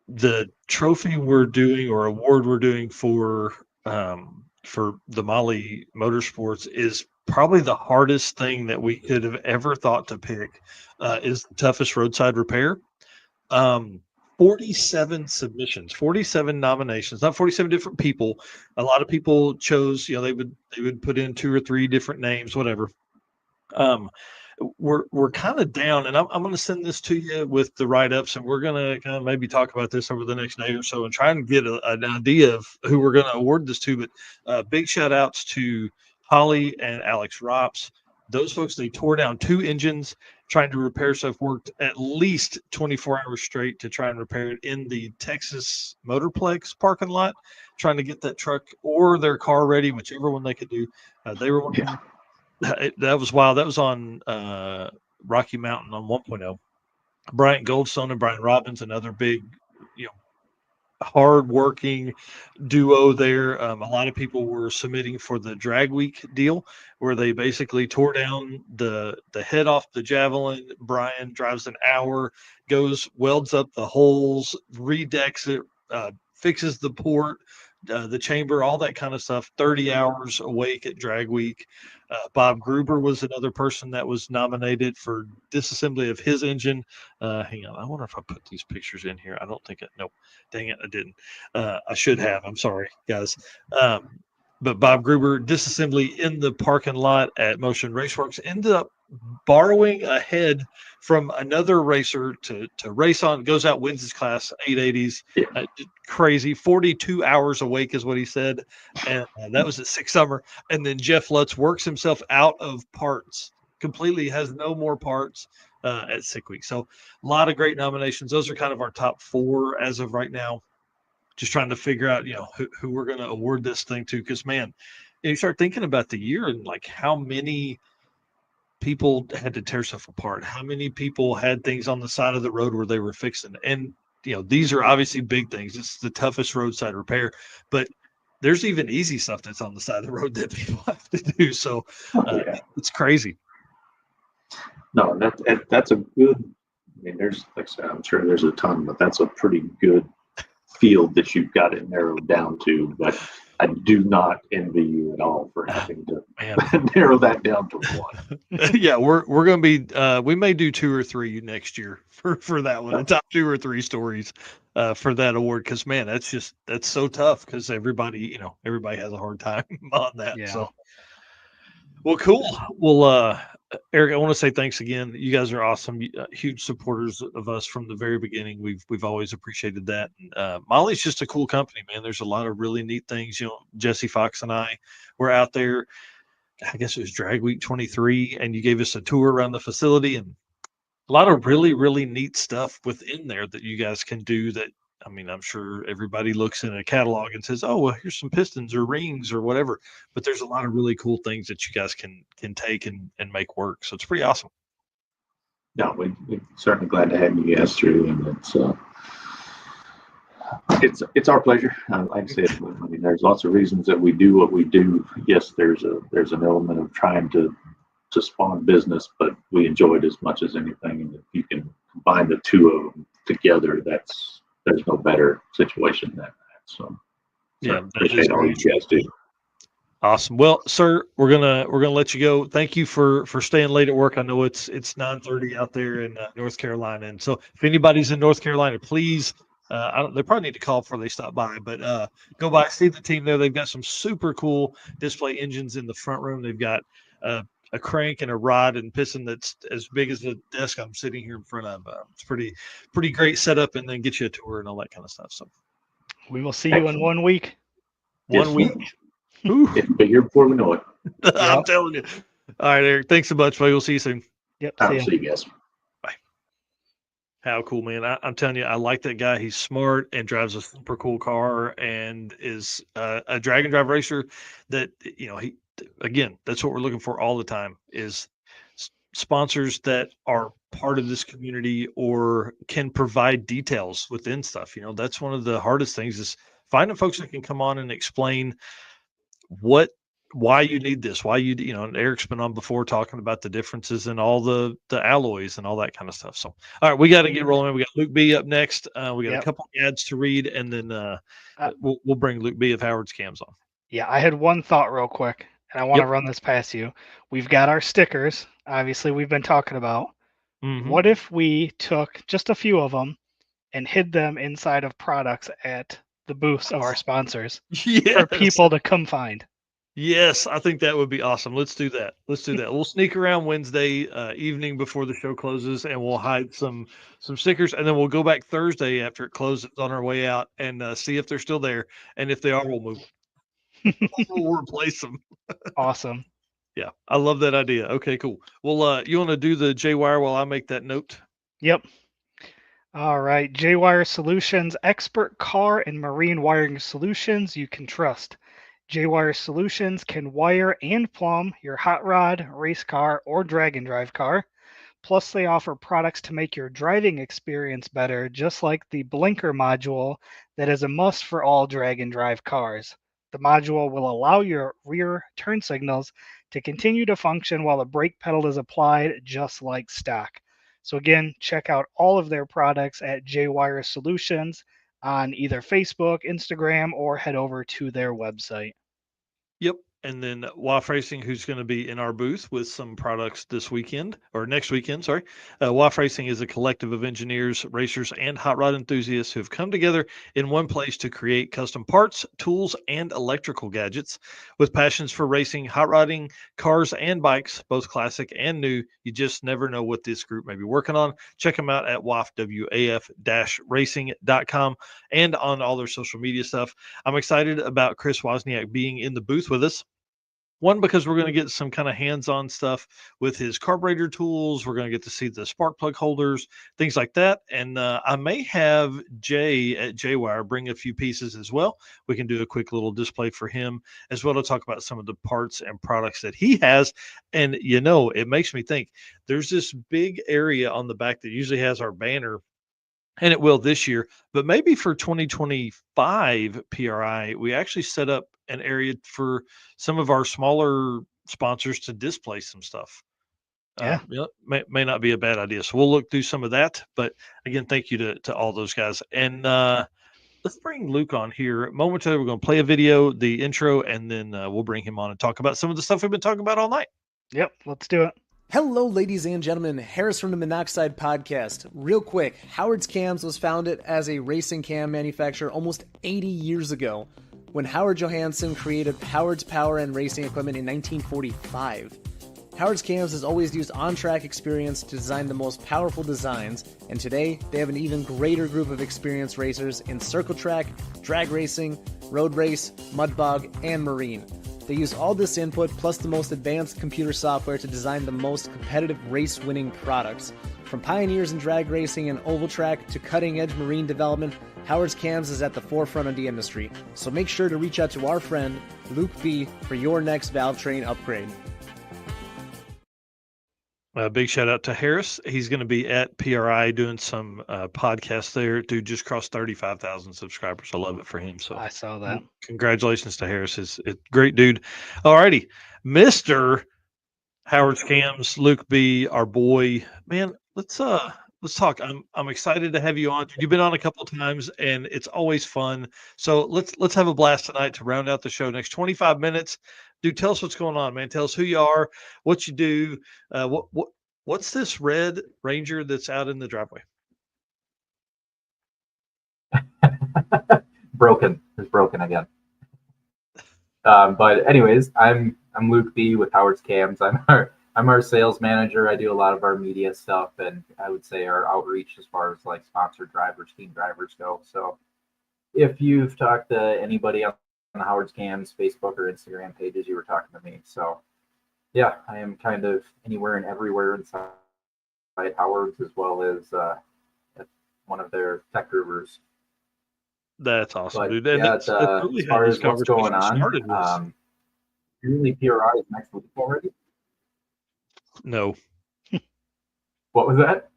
the trophy we're doing, or award we're doing for the Mahle Motorsports, is probably the hardest thing that we could have ever thought to pick. Is the toughest roadside repair. 47 submissions, 47 nominations, not 47 different people. A lot of people chose, they would put in 2 or 3 different names, whatever. We're kind of down, and I'm going to send this to you with the write-ups, and we're going to kind of maybe talk about this over the next day or so and try and get an idea of who we're going to award this to. But big shout outs to Holly and Alex Rops. Those folks, they tore down 2 engines trying to repair stuff, worked at least 24 hours straight to try and repair it in the Texas Motorplex parking lot, trying to get that truck or their car ready, whichever one they could do. They were one of them. That was wild. That was on Rocky Mountain on 1.0. Bryant Goldstone and Brian Robbins, another big, hard-working duo there. A lot of people were submitting for the drag week deal, where they basically tore down the head off the Javelin. Brian drives an hour, welds up the holes, redecks it, fixes the port, the chamber, all that kind of stuff. 30 hours awake at drag week. Bob Gruber was another person that was nominated for disassembly of his engine. Hang on, I wonder if I put these pictures in here. I don't think nope. Dang it, I didn't. I should have. I'm sorry, guys. But Bob Gruber, disassembly in the parking lot at Motion Raceworks, ended up borrowing a head from another racer to race on. Goes out, wins his class, 880s. Crazy. 42 hours awake is what he said. And that was at Six Summer. And then Jeff Lutz works himself out of parts, completely has no more parts at Sick Week. So a lot of great nominations. Those are kind of our top 4 as of right now. Just trying to figure out, who we're going to award this thing to. Because, man, you start thinking about the year and like how many people had to tear stuff apart, how many people had things on the side of the road where they were fixing. And, these are obviously big things. It's the toughest roadside repair, but there's even easy stuff that's on the side of the road that people have to do. So it's crazy. No, that's a good, I mean, there's, like I said, I'm sure there's a ton, but that's a pretty good field that you've got it narrowed down to. But I do not envy you at all for having to narrow that down to 1. Yeah, we're going to be, we may do 2 or 3 next year for that one, the top 2 or 3 stories for that award. Because, man, that's so tough because everybody has a hard time on that. Yeah. So, well, cool. Well, Eric, I want to say thanks again. You guys are awesome, huge supporters of us from the very beginning. We've always appreciated that. Mahle's just a cool company, man. There's a lot of really neat things. Jesse Fox and I were out there. I guess it was Drag Week 23, and you gave us a tour around the facility, and a lot of really, really neat stuff within there that you guys can do that I mean, I'm sure everybody looks in a catalog and says, "Oh, well, here's some pistons or rings or whatever." But there's a lot of really cool things that you guys can take and make work. So it's pretty awesome. No, we're certainly glad to have you guys through, and it's our pleasure. Like I said, I mean, there's lots of reasons that we do what we do. Yes, there's an element of trying to spawn business, but we enjoy it as much as anything. And if you can combine the two of them together, there's no better situation than that. So Yeah, appreciate all you guys do. Awesome. Well, sir, we're gonna let you go. Thank you for staying late at work. I know it's 9:30 out there in North Carolina, and so if anybody's in North Carolina, please, they probably need to call before they stop by, but go by, see the team there. They've got some super cool display engines in the front room. They've got a crank and a rod and piston that's as big as the desk I'm sitting here in front of. It's pretty great setup, and then get you a tour and all that kind of stuff. So We will see you in 1 week. one week. Ooh. It'll be here before we know it. I'm telling you. All right, Eric. Thanks so much, buddy. We'll see you soon. Yep. I'll see you guys. Bye. How cool, man. I'm telling you, I like that guy. He's smart and drives a super cool car and is a drag and drive racer that, again, that's what we're looking for all the time is sponsors that are part of this community or can provide details within stuff. That's one of the hardest things is finding folks that can come on and explain why you need this, why and Eric's been on before talking about the differences in all the alloys and all that kind of stuff. So, all right, we got to get rolling. We got Luke B up next. We got a couple ads to read, and then we'll bring Luke B of Howard's Cams on. Yeah, I had one thought real quick, and I want to run this past you. We've got our stickers. Obviously, we've been talking about. Mm-hmm. What if we took just a few of them and hid them inside of products at the booths of our sponsors for people to come find? Yes, I think that would be awesome. Let's do that. We'll sneak around Wednesday evening before the show closes, and we'll hide some stickers, and then we'll go back Thursday after it closes on our way out and see if they're still there. And if they are, we'll move them. We'll replace them. Awesome. Yeah, I love that idea. Okay, cool. Well, you want to do the J-Wire while I make that note? Yep. All right. J-Wire Solutions, expert car and marine wiring solutions you can trust. J-Wire Solutions can wire and plumb your hot rod, race car, or drag and drive car. Plus, they offer products to make your driving experience better, just like the blinker module that is a must for all drag and drive cars. The module will allow your rear turn signals to continue to function while the brake pedal is applied, just like stock. So again, check out all of their products at J-Wire Solutions on either Facebook, Instagram, or head over to their website. Yep. And then WAF Racing, who's going to be in our booth with some products this weekend or next weekend. Sorry. WAF Racing is a collective of engineers, racers, and hot rod enthusiasts who have come together in one place to create custom parts, tools, and electrical gadgets. With passions for racing, hot rodding, cars, and bikes, both classic and new, you just never know what this group may be working on. Check them out at waf-racing.com and on all their social media stuff. I'm excited about Chris Wozniak being in the booth with us. One, because we're going to get some kind of hands-on stuff with his carburetor tools. We're going to get to see the spark plug holders, things like that. And I may have Jay at J-Wire bring a few pieces as well. We can do a quick little display for him as well to talk about some of the parts and products that he has. And, it makes me think there's this big area on the back that usually has our banner, and it will this year, but maybe for 2025 PRI, we actually set up an area for some of our smaller sponsors to display some stuff. Yeah. May not be a bad idea. So we'll look through some of that. But again, thank you to all those guys. And let's bring Luke on here momentarily. We're going to play a video, the intro, and then we'll bring him on and talk about some of the stuff we've been talking about all night. Yep, let's do it. Hello, ladies and gentlemen. Harris from the Monoxide Podcast. Real quick, Howard's Cams was founded as a racing cam manufacturer almost 80 years ago when Howard Johansson created Howard's Power and Racing Equipment in 1945. Howard's Cams has always used on-track experience to design the most powerful designs, and today they have an even greater group of experienced racers in circle track, drag racing, road race, mud bog, and marine. They use all this input plus the most advanced computer software to design the most competitive race-winning products. From pioneers in drag racing and oval track to cutting-edge marine development, Howard's Cams is at the forefront of the industry. So make sure to reach out to our friend Luke B for your next valve train upgrade. A big shout out to Harris. He's going to be at PRI doing some podcasts there. Dude just crossed 35,000 subscribers. I love it for him. So I saw that. congratulations to Harris. It's great dude. All righty. Mr. Howard Scams, Luke B, our boy. Man, let's talk. I'm excited to have you on. You've been on a couple of times and it's always fun. So let's have a blast tonight to round out the show. Next 25 minutes. Dude, tell us what's going on, man. Tell us who you are, what you do. What's this red Ranger that's out in the driveway? Broken. It's broken again. But anyways, I'm Luke B with Howard's Cams. I'm our sales manager. I do a lot of our media stuff, and I would say our outreach as far as like sponsored drivers, team drivers go. So if you've talked to anybody on the Howard's Cams Facebook or Instagram pages, you were talking to me. So yeah, I am kind of anywhere and everywhere inside Howard's, as well as one of their tech groovers. That's awesome, But dude. And yeah, that's really as how far this as what's conversation going started was. on, really PRI is next week already. No, What was that?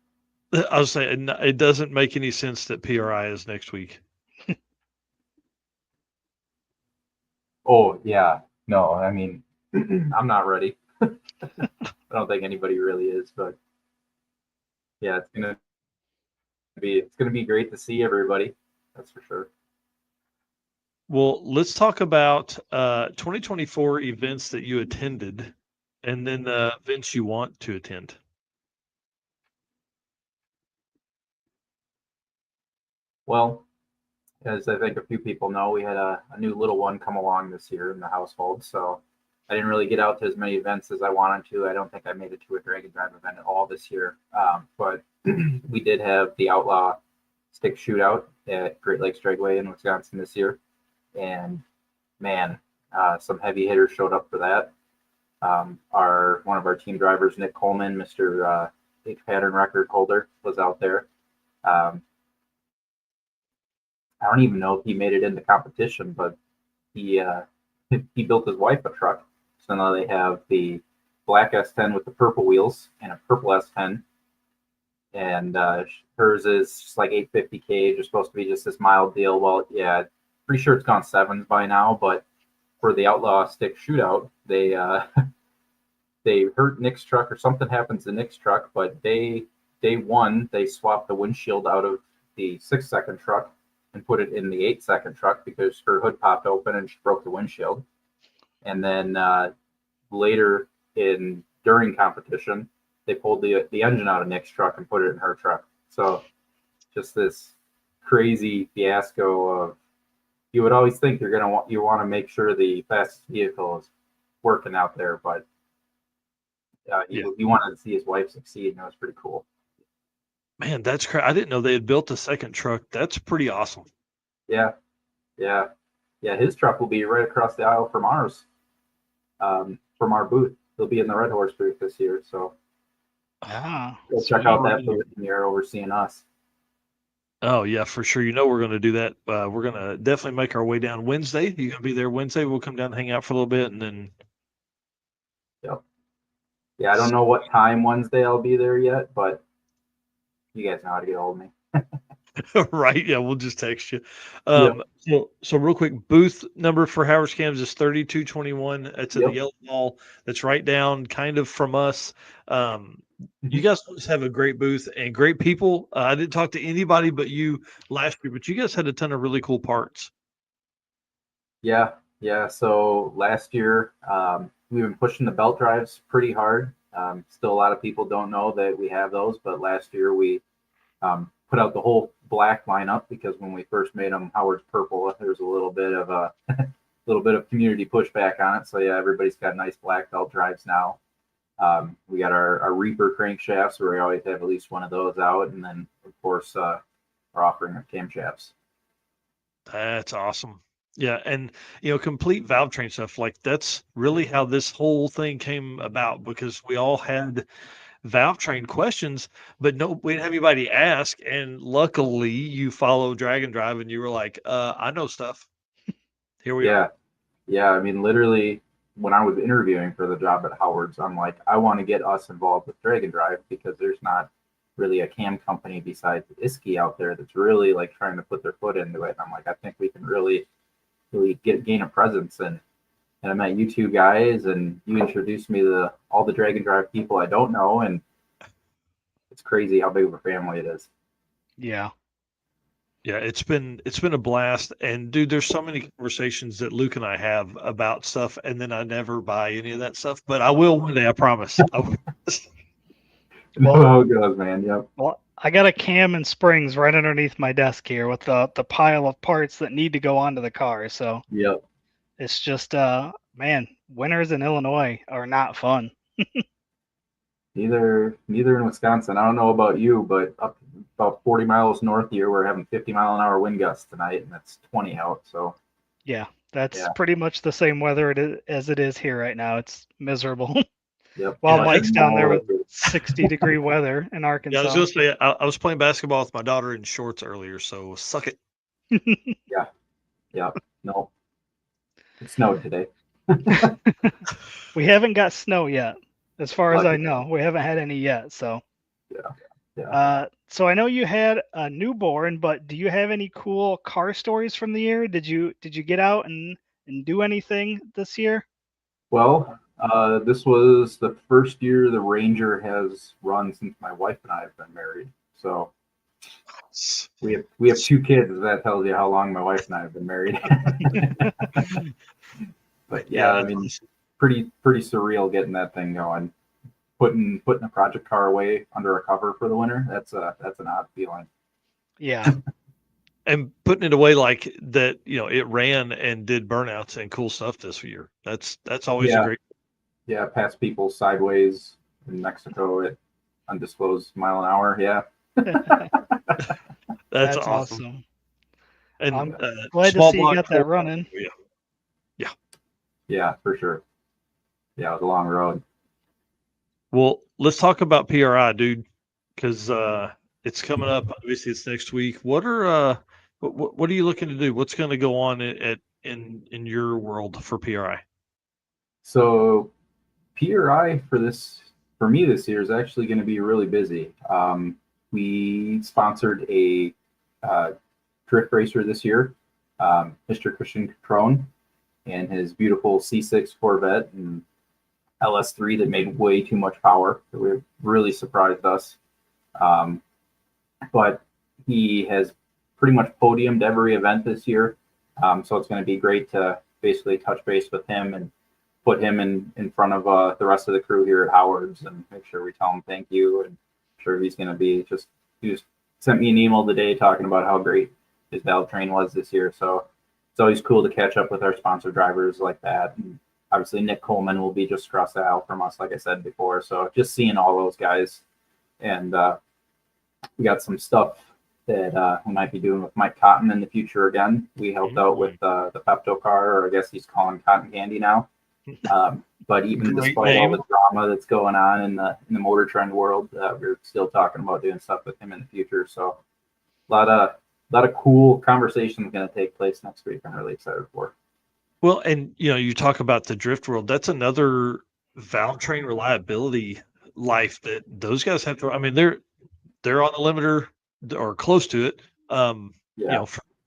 I was saying it doesn't make any sense that PRI is next week. Oh yeah, no, I mean, I'm not ready. I don't think anybody really is, but yeah, it's gonna be great to see everybody. That's for sure. Well, let's talk about 2024 events that you attended and then the events you want to attend. Well, as I think a few people know, we had a new little one come along this year in the household, so I didn't really get out to as many events as I wanted to. I don't think I made it to a drag and drive event at all this year, but we did have the Outlaw Stick Shootout at Great Lakes Dragway in Wisconsin this year, and man, some heavy hitters showed up for that. One of our team drivers, Nick Coleman, Mr. H pattern record holder, was out there. I don't even know if he made it into competition, but he built his wife a truck. So now they have the black S10 with the purple wheels and a purple S10. And hers is just like 850K, just supposed to be just this mild deal. Well, yeah, pretty sure it's gone sevens by now, but for the Outlaw Stick Shootout, they they hurt Nick's truck or something happens to Nick's truck, but day one, they swapped the windshield out of the 6-second truck and put it in the 8-second truck because her hood popped open and she broke the windshield. And then later during competition, they pulled the engine out of Nick's truck and put it in her truck. So just this crazy fiasco of, you would always think you want to make sure the fastest vehicle is working out there, but he wanted to see his wife succeed, and it was pretty cool. Man, that's crazy. I didn't know they had built a second truck. That's pretty awesome. Yeah. His truck will be right across the aisle from ours, from our booth. He'll be in the Red Horse booth this year, so go check out that booth when you're overseeing us. Oh yeah, for sure. You know we're going to do that. We're going to definitely make our way down Wednesday. You're going to be there Wednesday. We'll come down and hang out for a little bit, and then. Yep. Yeah, I don't know what time Wednesday I'll be there yet, but you guys know how to get a hold of me. Right. Yeah, we'll just text you. So real quick, booth number for Howard's Cams is 3221. It's at the Yellow Mall. That's right down kind of from us. You guys just have a great booth and great people. I didn't talk to anybody but you last year, but you guys had a ton of really cool parts. Yeah. So last year, we've been pushing the belt drives pretty hard. Still, a lot of people don't know that we have those, but last year we put out the whole black lineup because when we first made them Howard's purple, there's a little bit of community pushback on it. So yeah, everybody's got nice black belt drives now. We got our Reaper crankshafts where we always have at least one of those out, and then of course we're offering our camshafts. That's awesome. Yeah, and complete valve train stuff, like that's really how this whole thing came about, because we all had valve train questions, but no, we didn't have anybody ask. And luckily, you follow Drag and Drive, and you were like, "I know stuff." Here we are. Yeah. I mean, literally, when I was interviewing for the job at Howard's, I'm like, I want to get us involved with Drag and Drive because there's not really a cam company besides Iski out there that's really like trying to put their foot into it. And I'm like, I think we can really gain a presence. And I met you two guys, and you introduced me to all the Drag and Drive people I don't know, and it's crazy how big of a family it is. Yeah. Yeah, it's been a blast. And dude, there's so many conversations that Luke and I have about stuff, and then I never buy any of that stuff. But I will one day, I promise. I will. Oh, it goes, man. Yep. Well, I got a cam and springs right underneath my desk here with the pile of parts that need to go onto the car. So Yep. it's just man, winters in Illinois are not fun. Neither in Wisconsin. I don't know about you, but up about 40 miles north here, we're having 50-mile-an-hour wind gusts tonight, and it's 20 out. So Yeah, that's pretty much the same weather as it is here right now. It's miserable. Yep. While Yeah, Mike's down there with and- 60-degree weather in Yeah, I Arkansas. was gonna say I was playing basketball with my daughter in shorts earlier, so suck it. Yeah. No. It snowed today. We haven't got snow yet, as far as I Lucky. know. We haven't had any yet. So, Yeah. so I know you had a newborn, but do you have any cool car stories from the year? Did you get out and do anything this year? Well, this was the first year the Ranger has run since my wife and I have been married. So we have two kids. That tells you how long my wife and I have been married. But yeah, I mean, pretty surreal getting that thing going. Putting a project car away under a cover for the winter. That's an odd feeling. Yeah. And putting it away like that, it ran and did burnouts and cool stuff this year. That's always a great. Yeah, pass people sideways in Mexico at undisclosed mile an hour. Yeah. That's awesome. And I'm glad to see you got that running. Yeah, for sure. Yeah, it was a long road. Well, let's talk about PRI, dude, because it's coming up. Obviously, it's next week. What are you looking to do? What's going to go on in your world for PRI? So, PRI for me this year is actually going to be really busy. We sponsored a drift racer this year, Mr. Christian Catrone, and his beautiful C6 Corvette and LS3 that made way too much power. It really surprised us. But he has pretty much podiumed every event this year. So it's going to be great to basically touch base with him and put him in front of the rest of the crew here at Howard's and make sure we tell him thank you. And I'm sure he's going to be he just sent me an email today talking about how great his valve train was this year. So it's always cool to catch up with our sponsor drivers like that. And obviously Nick Coleman will be just across the aisle from us, like I said before. So just seeing all those guys. And we got some stuff that we might be doing with Mike Cotton in the future again. We helped out with the Pepto car, or I guess he's calling cotton candy now. But even despite all the drama that's going on in the motor trend world, we're still talking about doing stuff with him in the future. So a lot of cool conversations going to take place next week. I'm really excited for. Well, and you talk about the drift world. That's another valve train reliability life that those guys have to. I mean, they're on the limiter or close to it.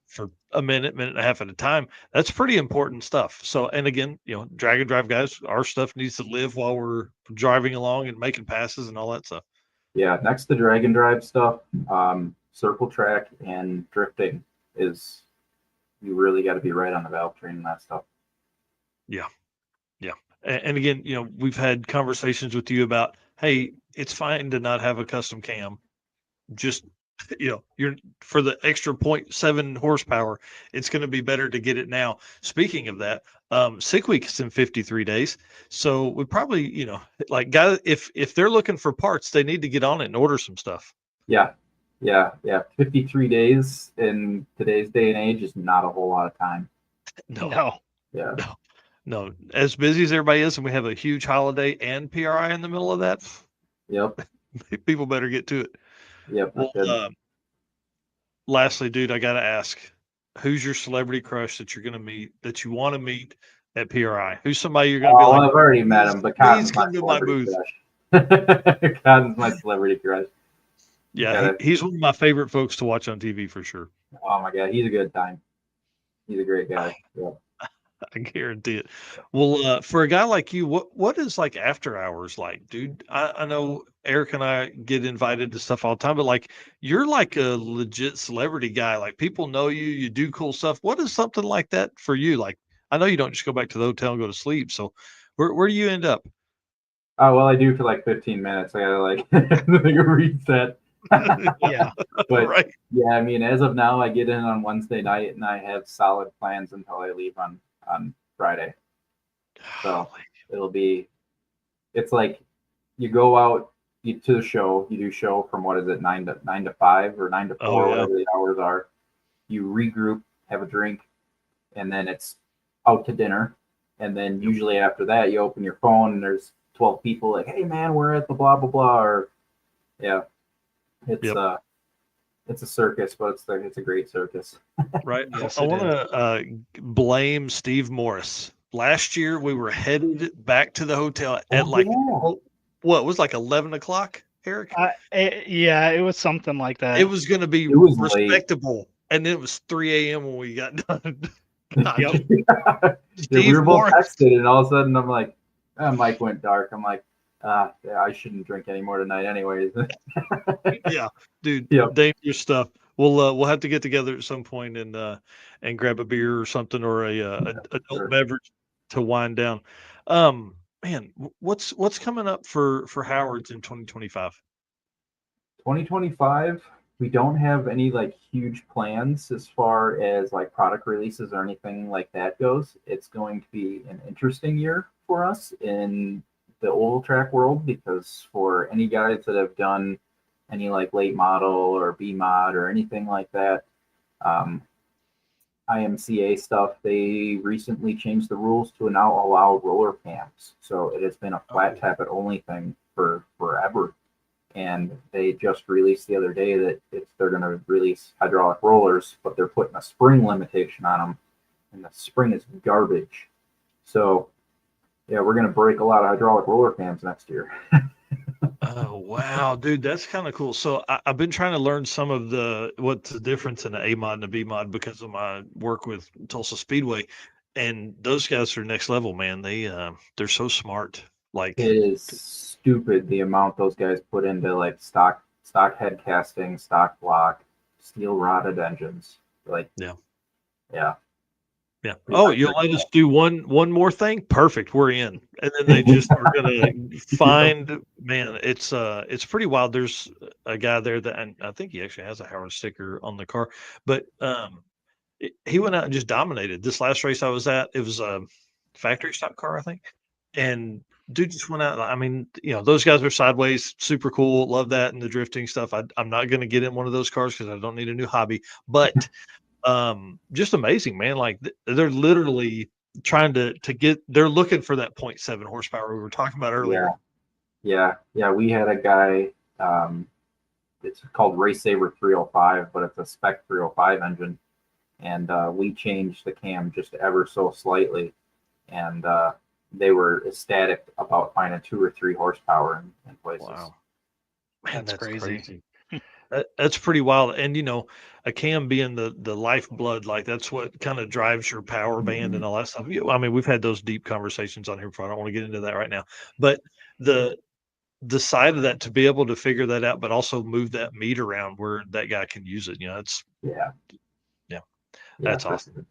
For a minute and a half at a time. That's pretty important stuff. So, and again, drag and drive guys, our stuff needs to live while we're driving along and making passes and all that stuff. Yeah, next to drag and drive stuff, circle track and drifting is, you really got to be right on the valve train and that stuff. Yeah. And again, we've had conversations with you about, hey, it's fine to not have a custom cam. Just, you're for the extra 0.7 horsepower, it's going to be better to get it now. Speaking of that, sick week is in 53 days. So we probably, like guys, if they're looking for parts, they need to get on it and order some stuff. Yeah. 53 days in today's day and age is not a whole lot of time. No. Yeah. No. As busy as everybody is, and we have a huge holiday and PRI in the middle of that. Yep. People better get to it. Yep. Well, lastly, dude, I got to ask, who's your celebrity crush that you're going to meet, that you want to meet at PRI? Who's somebody you're going to be like, I've already met him, but please Cotton's my come to my celebrity booth. crush. Cotton's my celebrity crush. Yeah, he's one of my favorite folks to watch on TV for sure. Oh my God, he's a good time. He's a great guy. Yeah. I guarantee it. Well, for a guy like you, what is like after hours like, dude? I know Eric and I get invited to stuff all the time, but like you're like a legit celebrity guy. Like people know you, you do cool stuff. What is something like that for you? Like I know you don't just go back to the hotel and go to sleep. So where do you end up? Oh well, I do for like 15 minutes. I gotta like reset. Yeah. But Right. yeah, I mean, as of now, I get in on Wednesday night and I have solid plans until I leave on Friday. So it's like you go out to the show, you do show from what is it, 9 to 5 or 9 to 4, Oh, yeah. whatever the hours are. You regroup, have a drink, and then it's out to dinner. And then usually after that, you open your phone and there's 12 people like, hey man, we're at the blah blah blah, or yeah, it's a circus, but it's a great circus. Right. Yes, I it want to blame Steve Morris. Last year we were headed back to the hotel at like what was like 11 o'clock, Eric? Yeah, it was something like that. It was going to be It was late. respectable, and it was 3 a.m. when we got done. Yep. Yeah, we were both Morris. texted, and all of a sudden I'm like, Mike went dark. I'm like, yeah, I shouldn't drink anymore tonight, anyways. Yeah, dude, Yep. dangerous stuff. We'll have to get together at some point and grab a beer or something, or a adult sure. beverage to wind down. Man, what's coming up for Howard's in 2025? 2025, we don't have any like huge plans as far as like product releases or anything like that goes. It's going to be an interesting year for us in the oval track world, because for any guys that have done any like late model or B mod or anything like that, IMCA stuff, they recently changed the rules to now allow roller cams. So it has been a flat tappet only thing for forever. And they just released the other day that they're going to release hydraulic rollers, but they're putting a spring limitation on them, and the spring is garbage. So yeah, we're going to break a lot of hydraulic roller cams next year. Oh wow, dude, that's kind of cool. So I've been trying to learn some of what's the difference in an A mod and a B mod because of my work with Tulsa Speedway, and those guys are next level, man. They're so smart. Like It is stupid the amount those guys put into like stock head casting, stock block, steel rotted engines. Like yeah. Pretty You'll let us do one more thing? Perfect. We're in. And then they just are gonna find, man, it's pretty wild. There's a guy there that, and I think he actually has a Howard sticker on the car, but he went out and just dominated. This last race I was at, it was a factory stock car, I think. And dude just went out. I mean, those guys are sideways, super cool. Love that and the drifting stuff. I'm not gonna get in one of those cars because I don't need a new hobby, but just amazing, man. Like they're literally trying to get, they're looking for that 0.7 horsepower we were talking about earlier. Yeah. We had a guy, it's called Race Saver 305, but it's a spec 305 engine. And we changed the cam just ever so slightly. And they were ecstatic about finding 2 or 3 horsepower in places. Wow. Man, That's crazy. That's pretty wild. And a cam being the lifeblood, like that's what kind of drives your power band and all that stuff. I mean, we've had those deep conversations on here before. I don't want to get into that right now. But the side of that, to be able to figure that out, but also move that meat around where that guy can use it, it's that's awesome.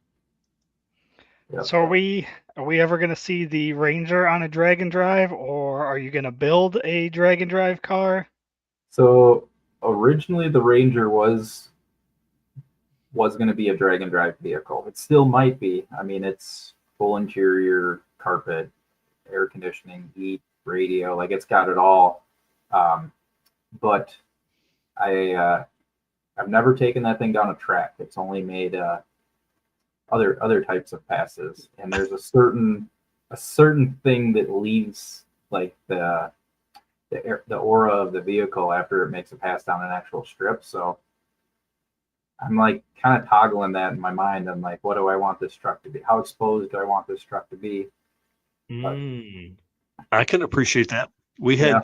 Yeah. So are we ever going to see the Ranger on a drag and drive, or are you going to build a drag and drive car? So originally the Ranger was going to be a drag and drive vehicle. It still might be. I mean, it's full interior, carpet, air conditioning, heat, radio, like it's got it all. But I've never taken that thing down a track. It's only made other types of passes, and there's a certain thing that leaves like the the aura of the vehicle after it makes a pass down an actual strip. So I'm like kind of toggling that in my mind. I'm like, what do I want this truck to be? How exposed do I want this truck to be? I can appreciate that. We Yeah.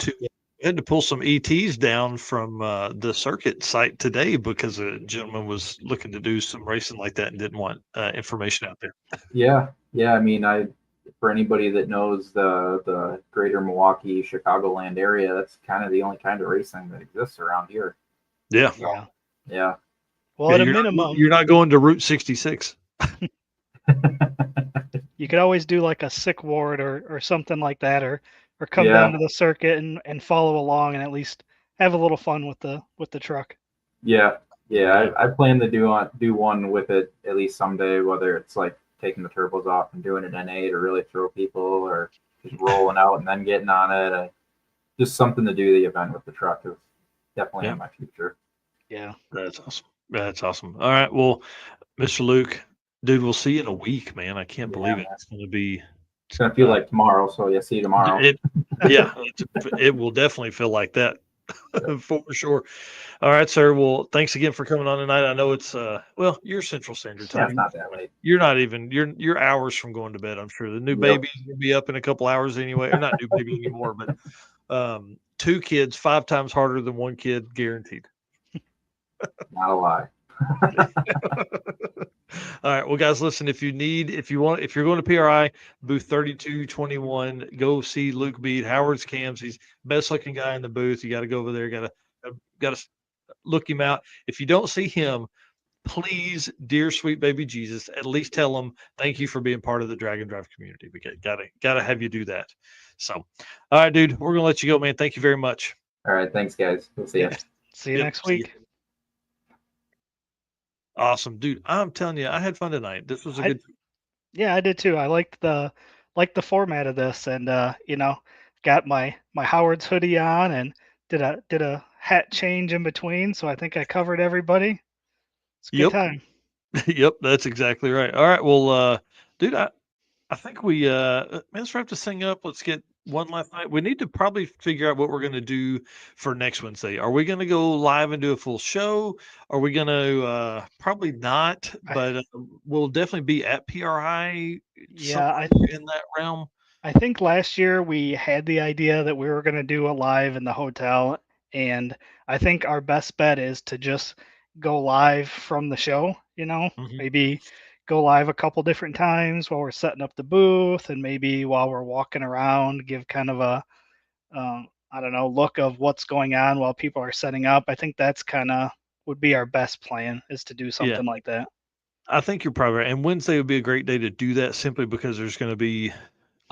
had to pull some ETs down from the circuit site today because a gentleman was looking to do some racing like that and didn't want information out there. Yeah. I mean, for anybody that knows the greater Milwaukee, Chicagoland area, that's kind of the only kind of racing that exists around here. Yeah. Yeah. Yeah. Well, at a minimum, you're not going to Route 66. you could always do like a sick ward or something like that, or come down to the circuit and follow along and at least have a little fun with the truck. Yeah. I plan to do one with it at least someday, whether it's like taking the turbos off and doing it N8 or really throw people or just rolling out and then getting on it. Just something to do the event with the truck is definitely in my future. Yeah. That's awesome. That's awesome. All right. Well, Mr. Luke, dude, we'll see you in a week, man. I can't believe it. It's going to be. It's going to feel like tomorrow. So see you tomorrow. It will definitely feel like that for sure. All right, sir. Well, thanks again for coming on tonight. I know it's you're Central Standard Time. Yeah, it's not that late. You're not even you're hours from going to bed. I'm sure the new baby will be up in a couple hours anyway. Or not new baby anymore, but 2 kids 5 times harder than 1 kid, guaranteed. Not a lie. All right. Well, guys, listen, if you're going to PRI booth 3221, go see Luke Bead, Howard's Cams. He's best looking guy in the booth. You got to go over there. Got to look him out. If you don't see him, please, dear sweet baby Jesus, at least tell him thank you for being part of the Drag and Drive community. We gotta have you do that. So, all right, dude, we're gonna let you go, man. Thank you very much. All right. Thanks, guys. We'll see you. See you next week. Awesome, dude. I'm telling you, I had fun tonight. This was a good. Yeah, I did too. I liked the format of this, and got my Howard's hoodie on and did a hat change in between, so I think I covered everybody. It's a good time. Yep, that's exactly right. All right, well, dude, I think we let's wrap this thing up. Let's get one last night. We need to probably figure out what we're going to do for next Wednesday. Are we going to go live and do a full show? Are we going to probably not? But we'll definitely be at PRI. Yeah, in that realm. I think last year we had the idea that we were going to do a live in the hotel, and I think our best bet is to just go live from the show. Maybe go live a couple different times while we're setting up the booth, and maybe while we're walking around, give kind of a look of what's going on while people are setting up. I think that's kind of would be our best plan, is to do something like that. I think you're probably right. And Wednesday would be a great day to do that, simply because there's going to be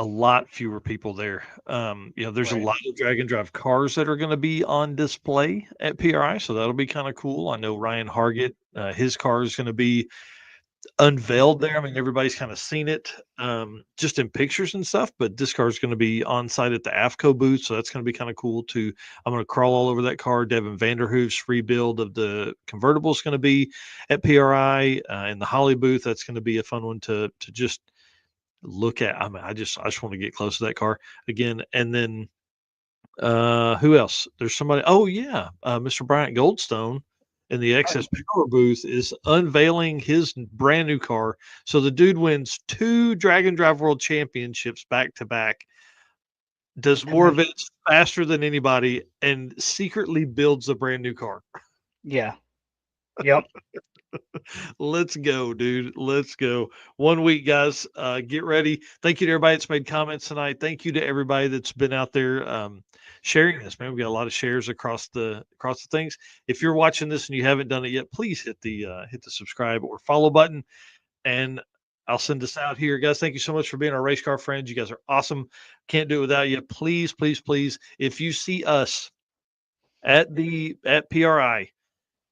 a lot fewer people there. There's a lot of Drag and Drive cars that are going to be on display at PRI, so that'll be kind of cool. I know Ryan Hargett, his car is going to be unveiled there. I mean, everybody's kind of seen it just in pictures and stuff, but this car is going to be on site at the AFCO booth, so that's going to be kind of cool too. I'm going to crawl all over that car. Devin Vanderhoof's rebuild of the convertible is going to be at PRI in the Holly booth. That's going to be a fun one to just look at. I mean, I just want to get close to that car again. And then who else? There's somebody. Oh yeah, Mr. Bryant Goldstone in the Excess Power booth is unveiling his brand new car. So the dude wins 2 Drag and Drive World Championships back to back, does more events faster than anybody, and secretly builds a brand new car. Yeah. Yep. Let's go, dude. Let's go. 1 week, guys. Get ready. Thank you to everybody that's made comments tonight. Thank you to everybody that's been out there sharing this, man. We got a lot of shares across the things. If you're watching this and you haven't done it yet, please hit the subscribe or follow button, and I'll send this out here, guys. Thank you so much for being our race car friends. You guys are awesome. Can't do it without you. Please, please, please. If you see us at PRI,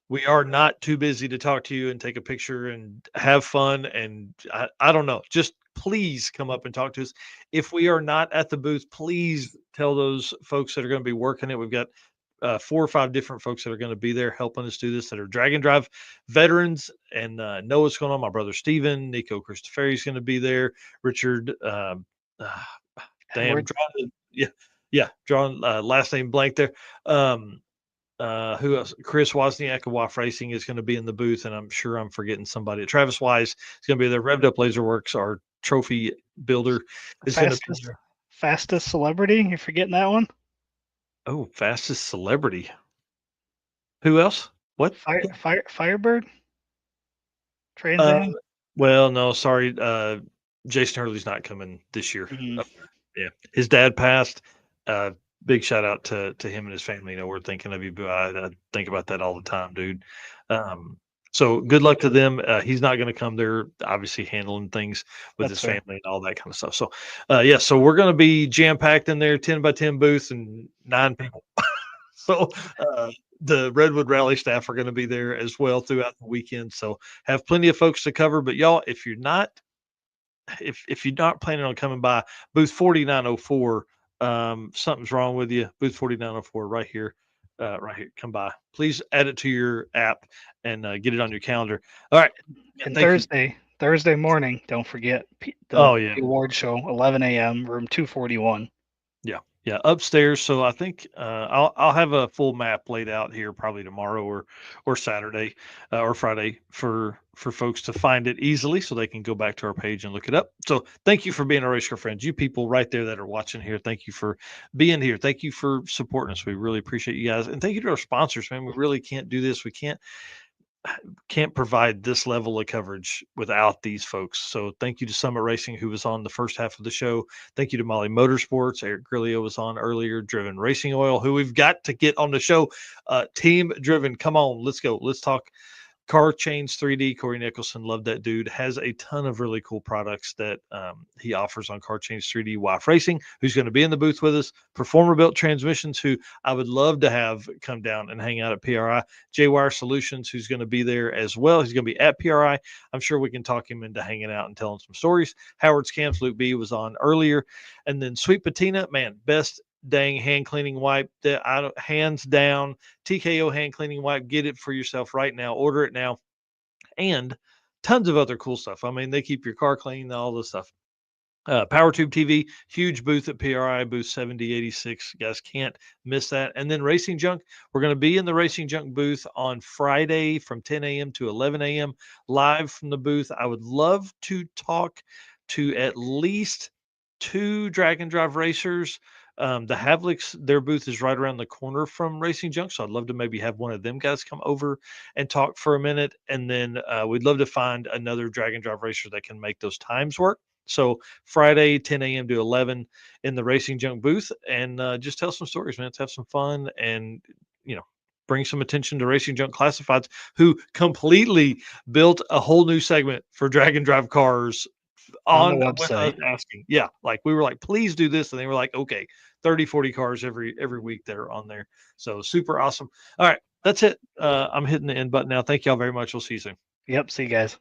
we are not too busy to talk to you and take a picture and have fun. And I don't know, just please come up and talk to us. If we are not at the booth, please tell those folks that are going to be working it. We've got 4 or 5 different folks that are going to be there helping us do this, that are Drag and Drive veterans and know what's going on. My brother Steven, Nico Christoferi is going to be there. Richard, Yeah, drawing last name blank there. Who else? Chris Wozniak of WAF Racing is going to be in the booth, and I'm sure I'm forgetting somebody. Travis Wise is going to be there. Revved Up Laserworks, our trophy builder, is going to be there. Fastest celebrity. You forgetting that one? Oh, fastest celebrity. Who else? What? Firebird. Trans Am. Well, no, sorry. Jason Hurley's not coming this year. Mhm. Yeah, his dad passed. Big shout out to him and his family. You know, we're thinking of you. I think about that all the time, dude. So good luck to them. He's not going to come there, obviously handling things with That's his fair. family and all that kind of stuff. So, yeah, so we're going to be jam packed in there, 10 by 10 booths and 9 people. So, the Redwood Rally staff are going to be there as well throughout the weekend. So have plenty of folks to cover. But y'all, if you're not planning on coming by booth 4904, something's wrong with you. Booth 4904 right here. Come by. Please add it to your app and get it on your calendar. All right. And Thank Thursday morning, don't forget the award show, 11 a.m., room 241. Yeah, upstairs. So I think I'll have a full map laid out here probably tomorrow or Saturday or Friday for folks to find it easily, so they can go back to our page and look it up. So thank you for being our race car friends. You people right there that are watching here, thank you for being here. Thank you for supporting us. We really appreciate you guys, and thank you to our sponsors, man. We really can't do this. We can't provide this level of coverage without these folks. So thank you to Summit Racing, who was on the first half of the show. Thank you to Mahle Motorsports. Eric Grilliot was on earlier. Driven Racing Oil, who we've got to get on the show. Team Driven, come on, let's go. Let's talk Car Chains 3D. Corey Nicholson, love that dude. Has a ton of really cool products that he offers on Car Chains 3D. WAF Racing, who's going to be in the booth with us. Performer Built Transmissions, who I would love to have come down and hang out at PRI. J-Wire Solutions, who's going to be there as well. He's going to be at PRI. I'm sure we can talk him into hanging out and telling some stories. Howard's Camps, Luke B was on earlier. And then Sweet Patina, man, best dang hand cleaning wipe that hands down. TKO hand cleaning wipe. Get it for yourself right now. Order it now. And tons of other cool stuff. I mean, they keep your car clean, all this stuff. PowerTube TV, huge booth at PRI, booth 7086. You guys can't miss that. And then Racing Junk, we're going to be in the Racing Junk booth on Friday from 10 a.m. to 11 a.m. live from the booth. I would love to talk to at least 2 drag and drive racers. The Havlicks, their booth is right around the corner from Racing Junk, so I'd love to maybe have one of them guys come over and talk for a minute. And then we'd love to find another drag and drive racer that can make those times work. So Friday, 10 a.m. to 11 in the Racing Junk booth, and just tell some stories, man. Let's have some fun and, bring some attention to Racing Junk Classifieds, who completely built a whole new segment for drag and drive cars On the with us website. asking. Yeah, like we were like, please do this. And they were like, okay, 30, 40 cars every week that are on there. So super awesome. All right, that's it. I'm hitting the end button now. Thank y'all very much. We'll see you soon. Yep. See you guys.